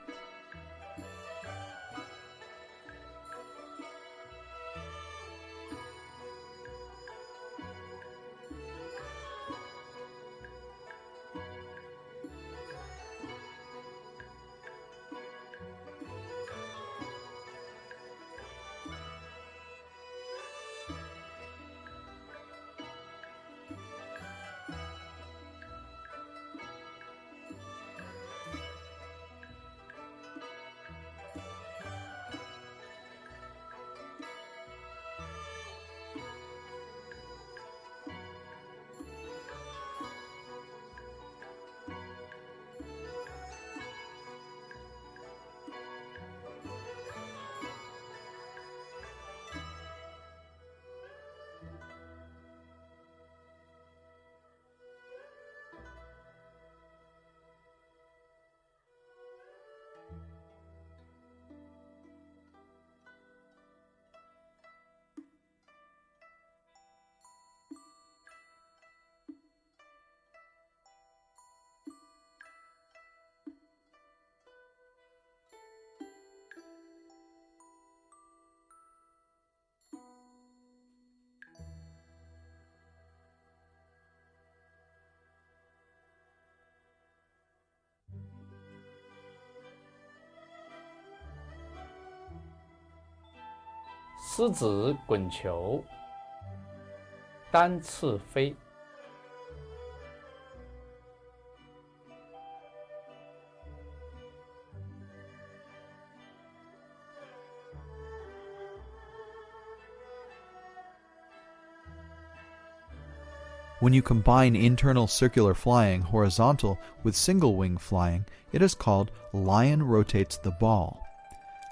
狮子滚球，单翅飞。When you combine internal circular flying horizontal with single wing flying, it is called lion rotates the ball.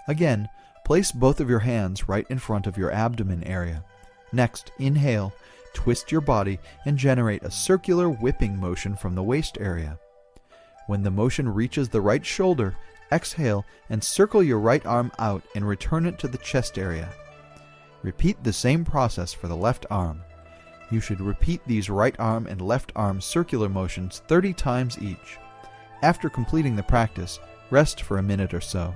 Again, place both of your hands right in front of your abdomen area. Next, inhale, twist your body, and generate a circular whipping motion from the waist area. When the motion reaches the right shoulder, exhale and circle your right arm out and return it to the chest area. Repeat the same process for the left arm. You should repeat these right arm and left arm circular motions 30 times each. After completing the practice, rest for a minute or so.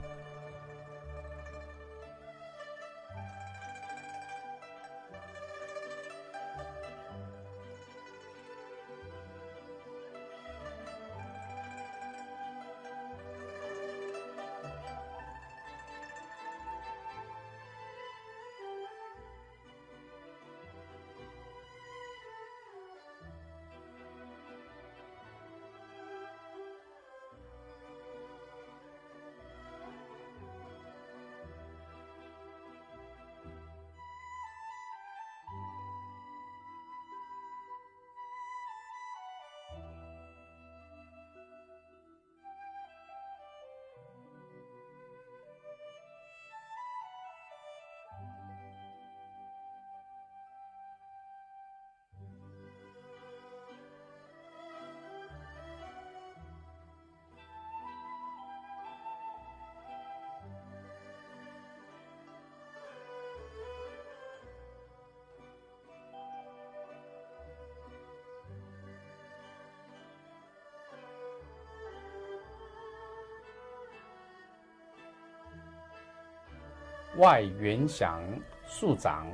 外圆翔，竖掌，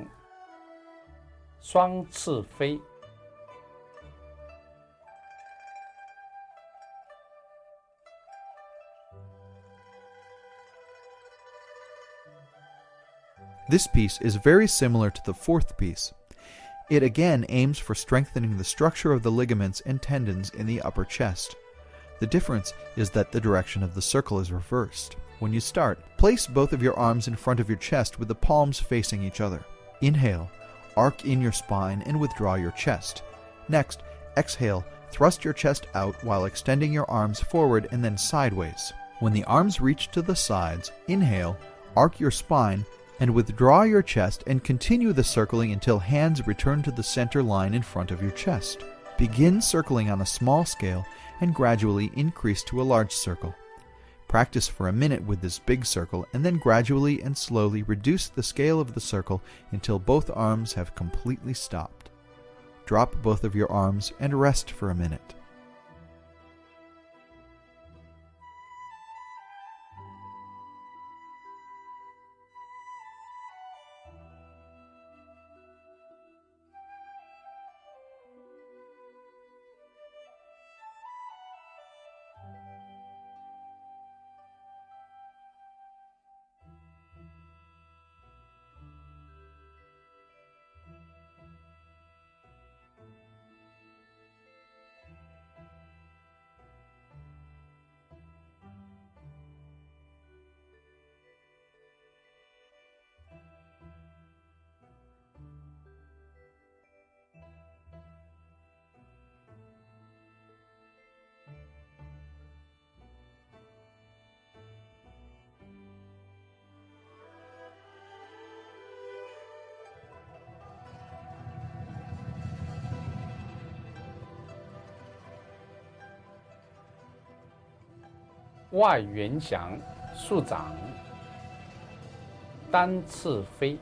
双翅飞。This piece is very similar to the fourth piece. It again aims for strengthening the structure of the ligaments and tendons in the upper chest. The difference is that the direction of the circle is reversed. When you start, place both of your arms in front of your chest with the palms facing each other. Inhale, arc in your spine and withdraw your chest. Next, exhale, thrust your chest out while extending your arms forward and then sideways. When the arms reach to the sides, inhale, arc your spine, and withdraw your chest and continue the circling until hands return to the center line in front of your chest. Begin circling on a small scale and gradually increase to a large circle. Practice for a minute with this big circle and then gradually and slowly reduce the scale of the circle until both arms have completely stopped. Drop both of your arms and rest for a minute.外圆翔，竖掌，单翅飞。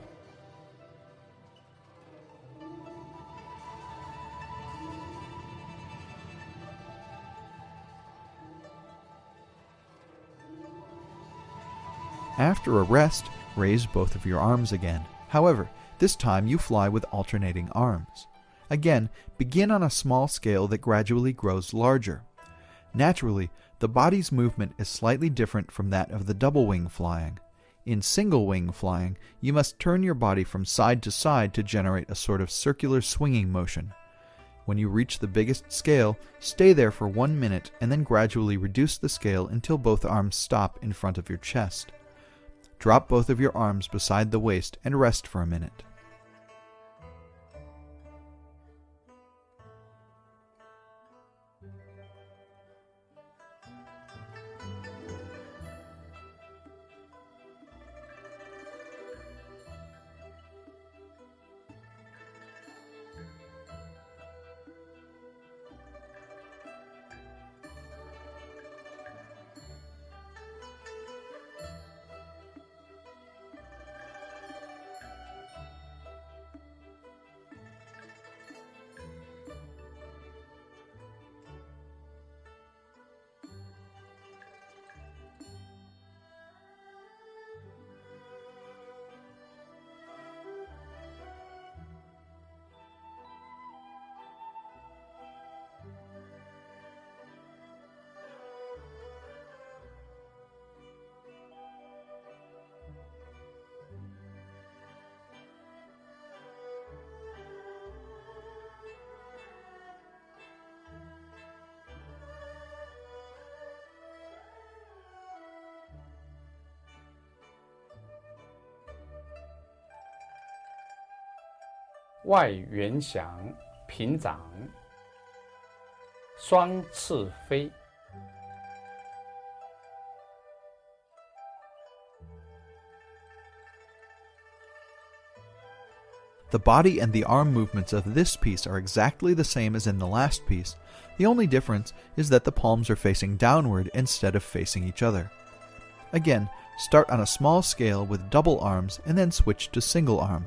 After a rest, raise both of your arms again. However, this time you fly with alternating arms. Again, begin on a small scale that gradually grows larger. Naturally, the body's movement is slightly different from that of the double wing flying. In single wing flying, you must turn your body from side to side to generate a sort of circular swinging motion. When you reach the biggest scale, stay there for 1 minute and then gradually reduce the scale until both arms stop in front of your chest. Drop both of your arms beside the waist and rest for a minute.外圆翔，平掌，双翅飞。The body and the arm movements of this piece are exactly the same as in the last piece. The only difference is that the palms are facing downward instead of facing each other. Again, start on a small scale with double arms and then switch to single arm.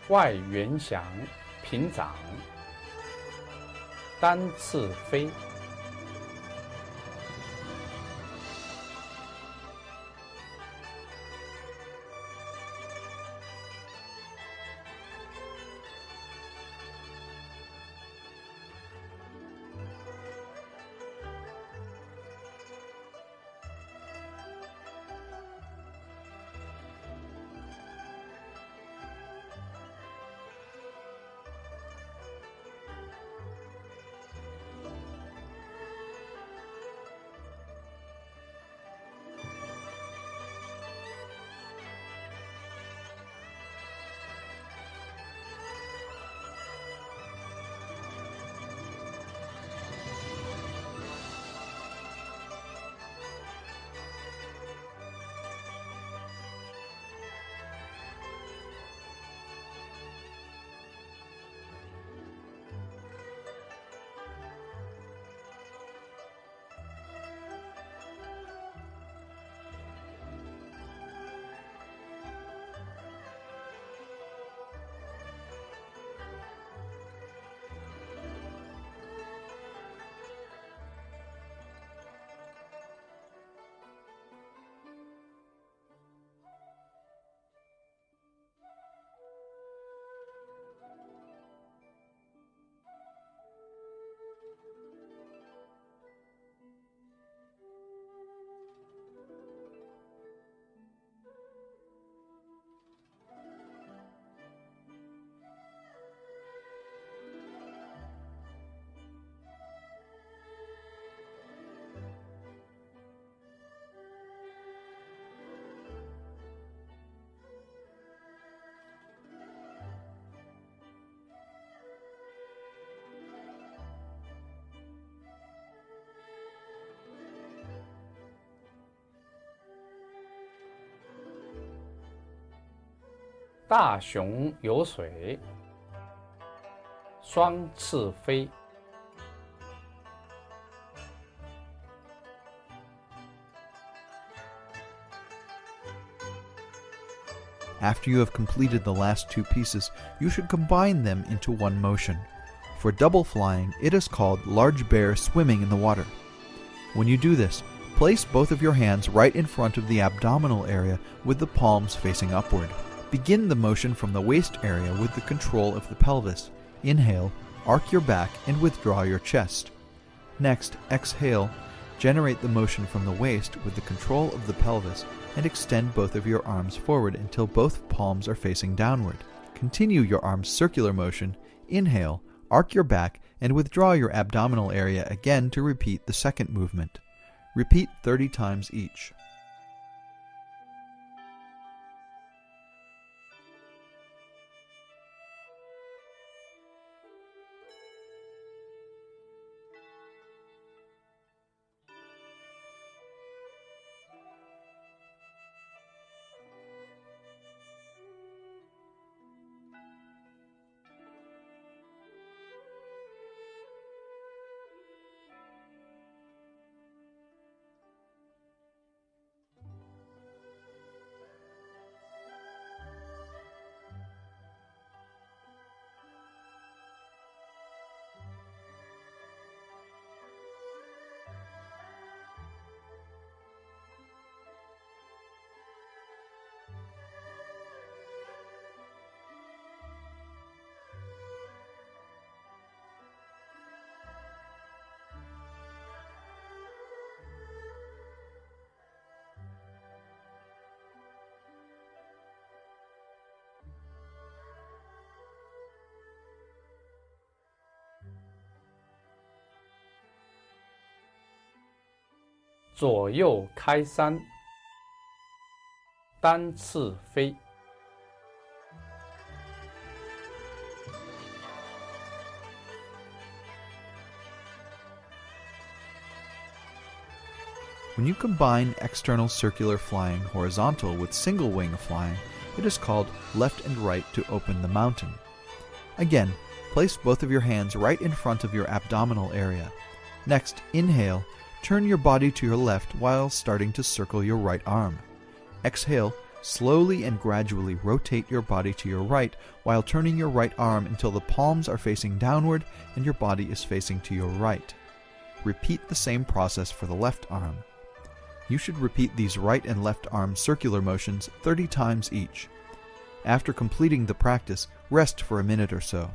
外圆翔，平掌，单翅飞。大熊游水，双翅飞。After you have completed the last two pieces, you should combine them into one motion. For double flying, it is called large bear swimming in the water. When you do this, place both of your hands right in front of the abdominal area with the palms facing upward. Begin the motion from the waist area with the control of the pelvis. Inhale, arc your back and withdraw your chest. Next, exhale, generate the motion from the waist with the control of the pelvis and extend both of your arms forward until both palms are facing downward. Continue your arm's circular motion. Inhale, arc your back and withdraw your abdominal area again to repeat the second movement. Repeat 30 times each.左右开山，单翅飞。When you combine external circular flying horizontal with single wing flying, it is called left and right to open the mountain. Again, place both of your hands right in front of your abdominal area. Next, inhale, turn your body to your left while starting to circle your right arm. Exhale, Slowly and gradually rotate your body to your right while turning your right arm until the palms are facing downward and your body is facing to your right. Repeat the same process for the left arm. You should repeat these right and left arm circular motions 30 times each. After completing the practice, rest for a minute or so.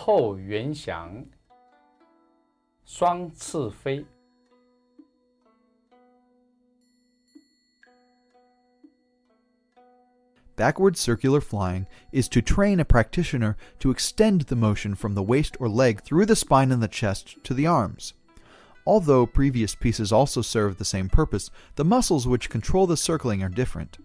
后圆翔，双翅飞。Backward circular flying is to train a practitioner to extend the motion from the waist or leg through the spine and the chest to the arms. Although previous pieces also serve the same purpose, the muscles which control the circling are different.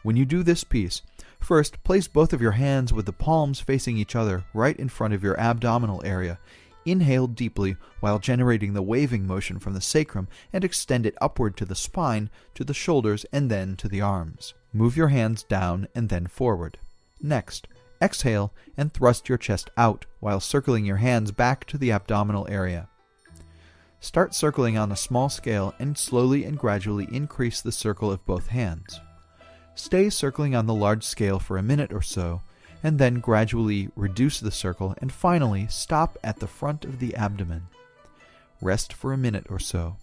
When you do this piece, first place both of your hands with the palms facing each other right in front of your abdominal area. Inhale deeply while generating the waving motion from the sacrum and extend it upward to the spine, to the shoulders, and then to the arms. Move your hands down and then forward. Next, exhale and thrust your chest out while circling your hands back to the abdominal area. Start circling on a small scale and slowly and gradually increase the circle of both hands. Stay circling on the large scale for a minute or so, and then gradually reduce the circle and finally stop at the front of the abdomen. Rest for a minute or so.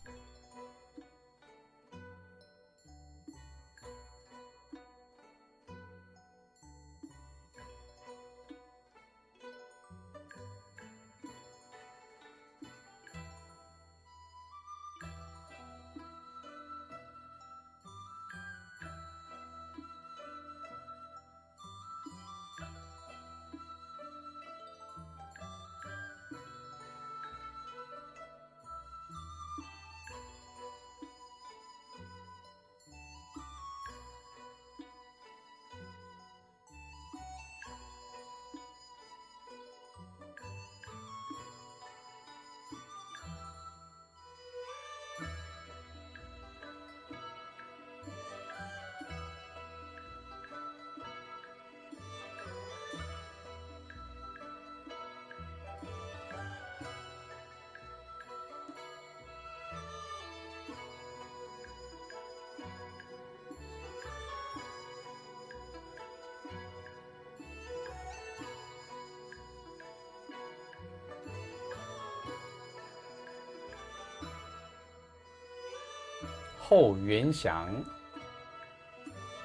后圆翔，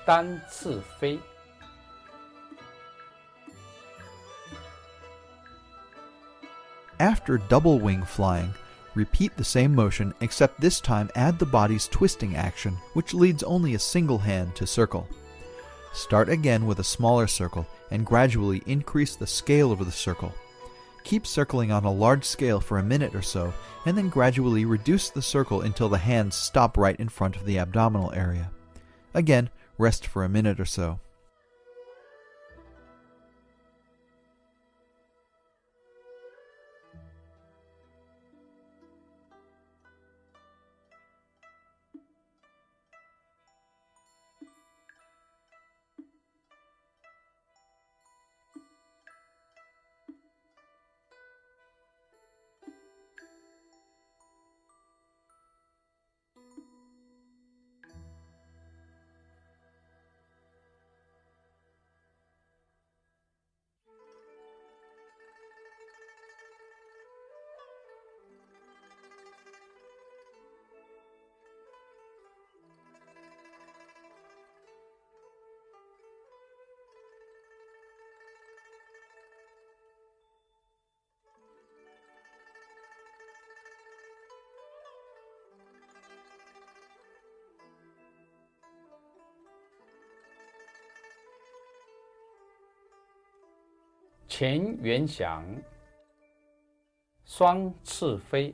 单翅飞。After double wing flying, repeat the same motion except this time add the body's twisting action, which leads only a single hand to circle. Start again with a smaller circle and gradually increase the scale of the circle. Keep circling on a large scale for a minute or so, and then gradually reduce the circle until the hands stop right in front of the abdominal area. Again, rest for a minute or so. 前圆翔，双翅飞。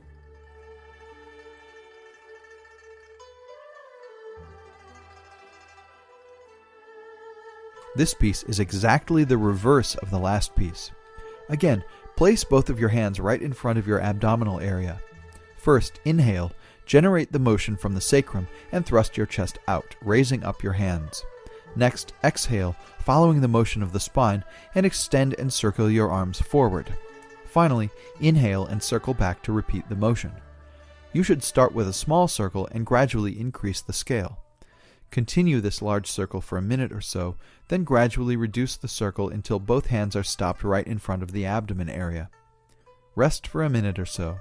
This piece is exactly the reverse of the last piece. Again, place both of your hands right in front of your abdominal area. First, inhale, generate the motion from the sacrum, and thrust your chest out, raising up your hands. Next, exhale, following the motion of the spine, and extend and circle your arms forward. Finally, inhale and circle back to repeat the motion. You should start with a small circle and gradually increase the scale. Continue this large circle for a minute or so, then gradually reduce the circle until both hands are stopped right in front of the abdomen area. Rest for a minute or so.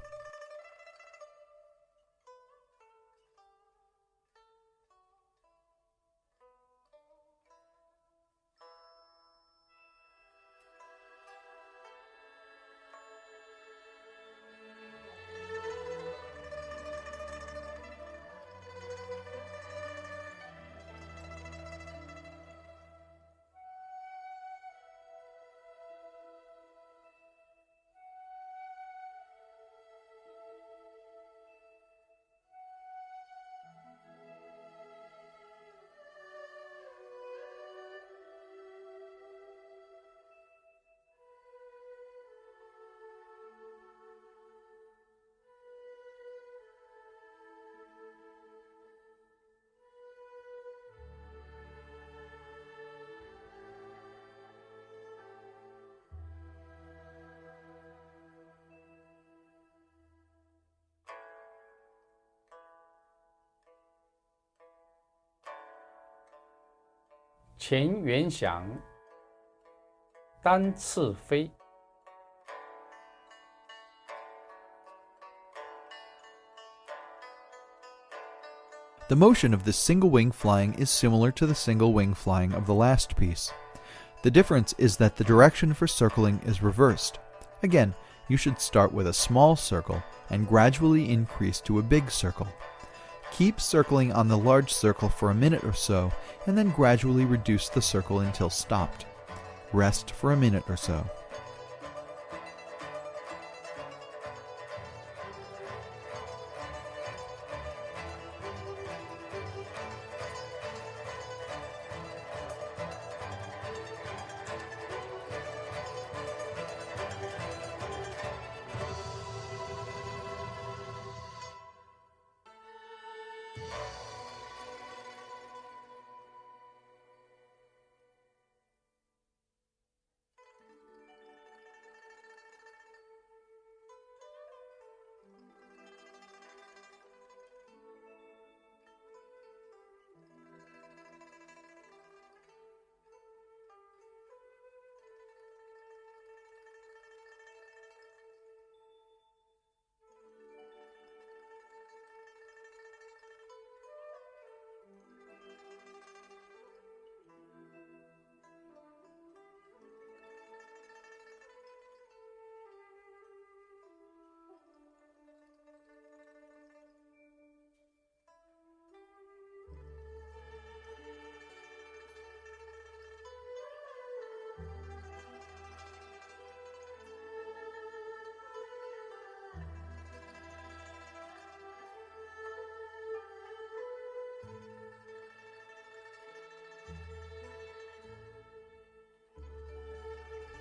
前圆翔，单翅飞。The motion of this single wing flying is similar to the single wing flying of the last piece. The difference is that the direction for circling is reversed. Again, you should start with a small circle and gradually increase to a big circle. Keep circling on the large circle for a minute or so, and then gradually reduce the circle until stopped. Rest for a minute or so.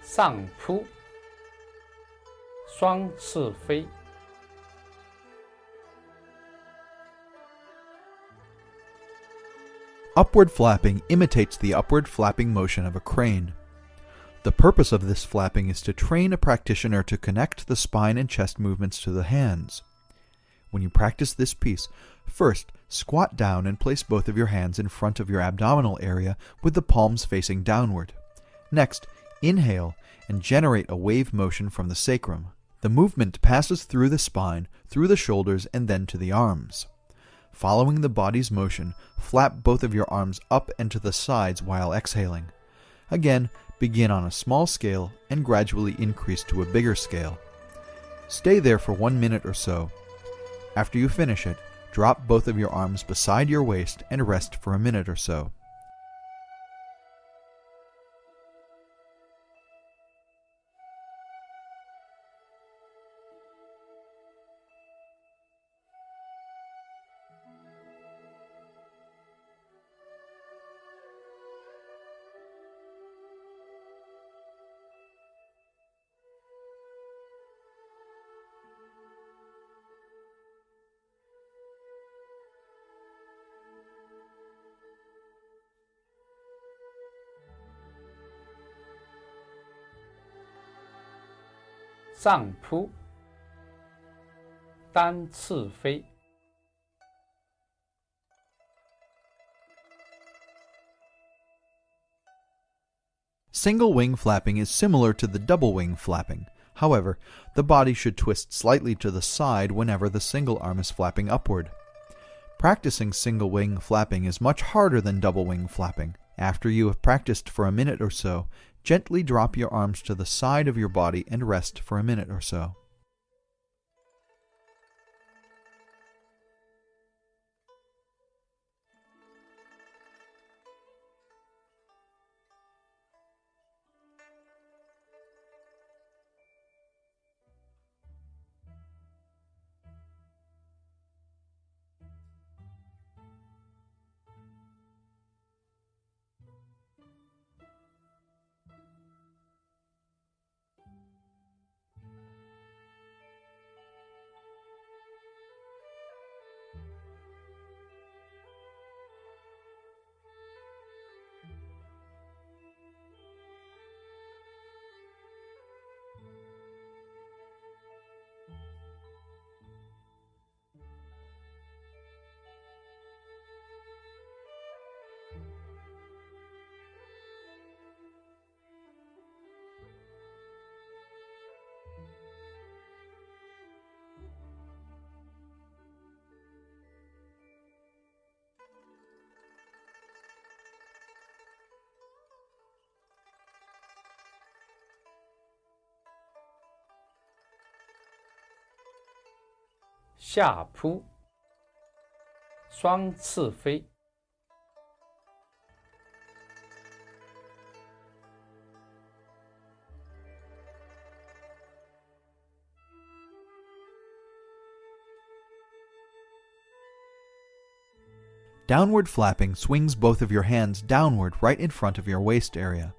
上扑，双翅飞。Upward flapping imitates the upward flapping motion of a crane. The purpose of this flapping is to train a practitioner to connect the spine and chest movements to the hands. When you practice this piece, first squat down and place both of your hands in front of your abdominal area with the palms facing downward. Next, inhale and generate a wave motion from the sacrum. The movement passes through the spine, through the shoulders, and then to the arms. Following the body's motion, flap both of your arms up and to the sides while exhaling. Again, begin on a small scale and gradually increase to a bigger scale. Stay there for 1 minute or so. After you finish it, drop both of your arms beside your waist and rest for a minute or so. 上扑，单翅飞。Single wing flapping is similar to the double wing flapping. However, the body should twist slightly to the side whenever the single arm is flapping upward. Practicing single wing flapping is much harder than double wing flapping. After you have practiced for a minute or so, gently drop your arms to the side of your body and rest for a minute or so.下扑，双翅飞。Downward flapping swings both of your hands downward right in front of your waist area.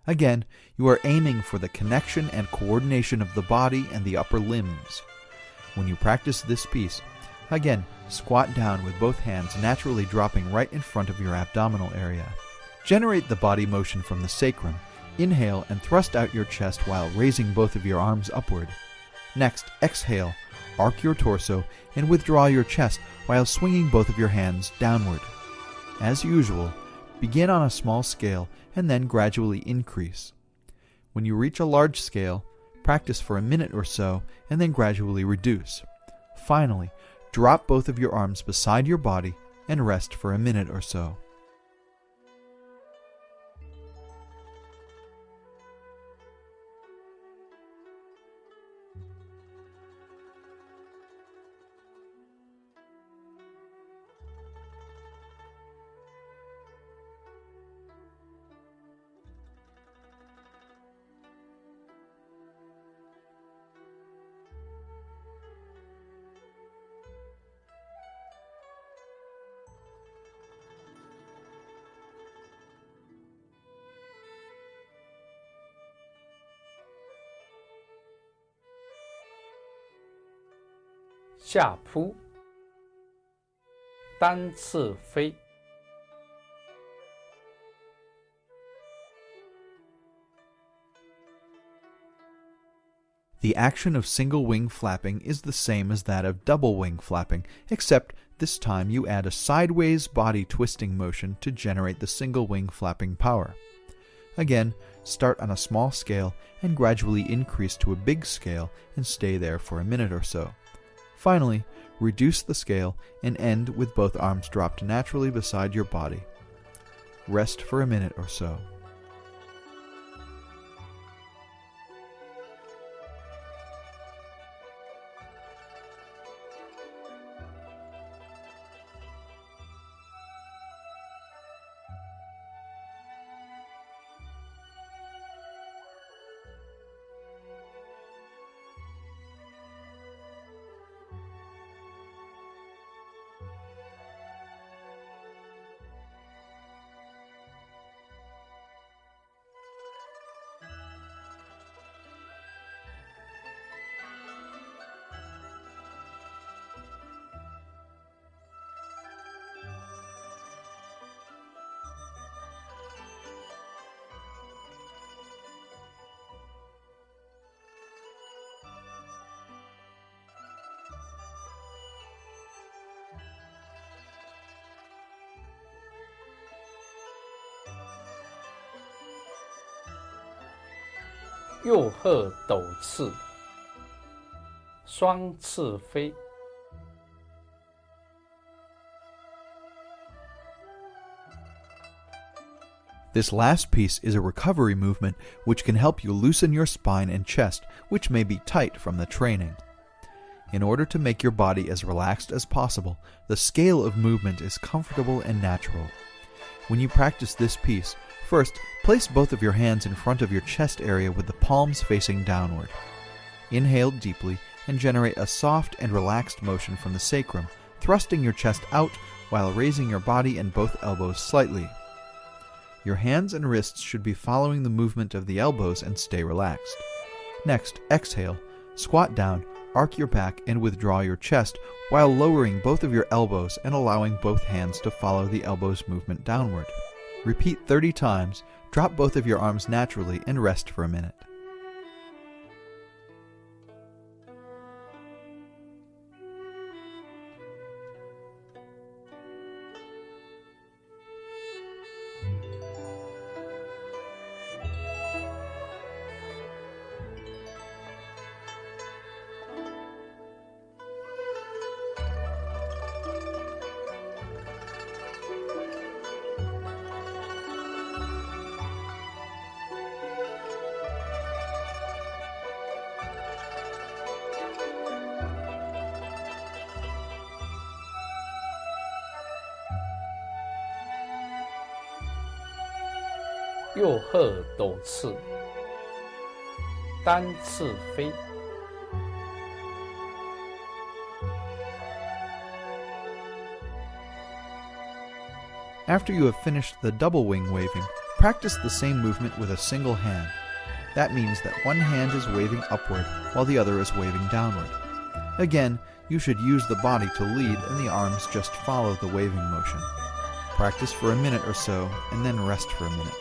Again, you are aiming for the connection and coordination of the body and the upper limbs. When you practice this piece, again, squat down with both hands naturally dropping right in front of your abdominal area. Generate the body motion from the sacrum. Inhale and thrust out your chest while raising both of your arms upward. Next, exhale, arc your torso, and withdraw your chest while swinging both of your hands downward. As usual, begin on a small scale and then gradually increase. When you reach a large scale, practice for a minute or so and then gradually reduce. Finally, drop both of your arms beside your body and rest for a minute or so.下扑，单翅飞。The action of single wing flapping is the same as that of double wing flapping, except this time you add a sideways body twisting motion to generate the single wing flapping power. Again, start on a small scale and gradually increase to a big scale and stay there for a minute or so. Finally, reduce the scale and end with both arms dropped naturally beside your body. Rest for a minute or so. 右鹤斗翅，双翅飞。This last piece is a recovery movement which can help you loosen your spine and chest, which may be tight from the training. In order to make your body as relaxed as possible, the scale of movement is comfortable and natural. When you practice this piece, first, place both of your hands in front of your chest area with the palms facing downward. Inhale deeply and generate a soft and relaxed motion from the sacrum, thrusting your chest out while raising your body and both elbows slightly. Your hands and wrists should be following the movement of the elbows and stay relaxed. Next, exhale, squat down, arc your back and withdraw your chest while lowering both of your elbows and allowing both hands to follow the elbows' movement downward. Repeat 30 times, drop both of your arms naturally and rest for a minute.右鹤斗翅，单翅飞。After you have finished the double wing waving, practice the same movement with a single hand. That means that one hand is waving upward while the other is waving downward. Again, you should use the body to lead and the arms just follow the waving motion. Practice for a minute or so and then rest for a minute.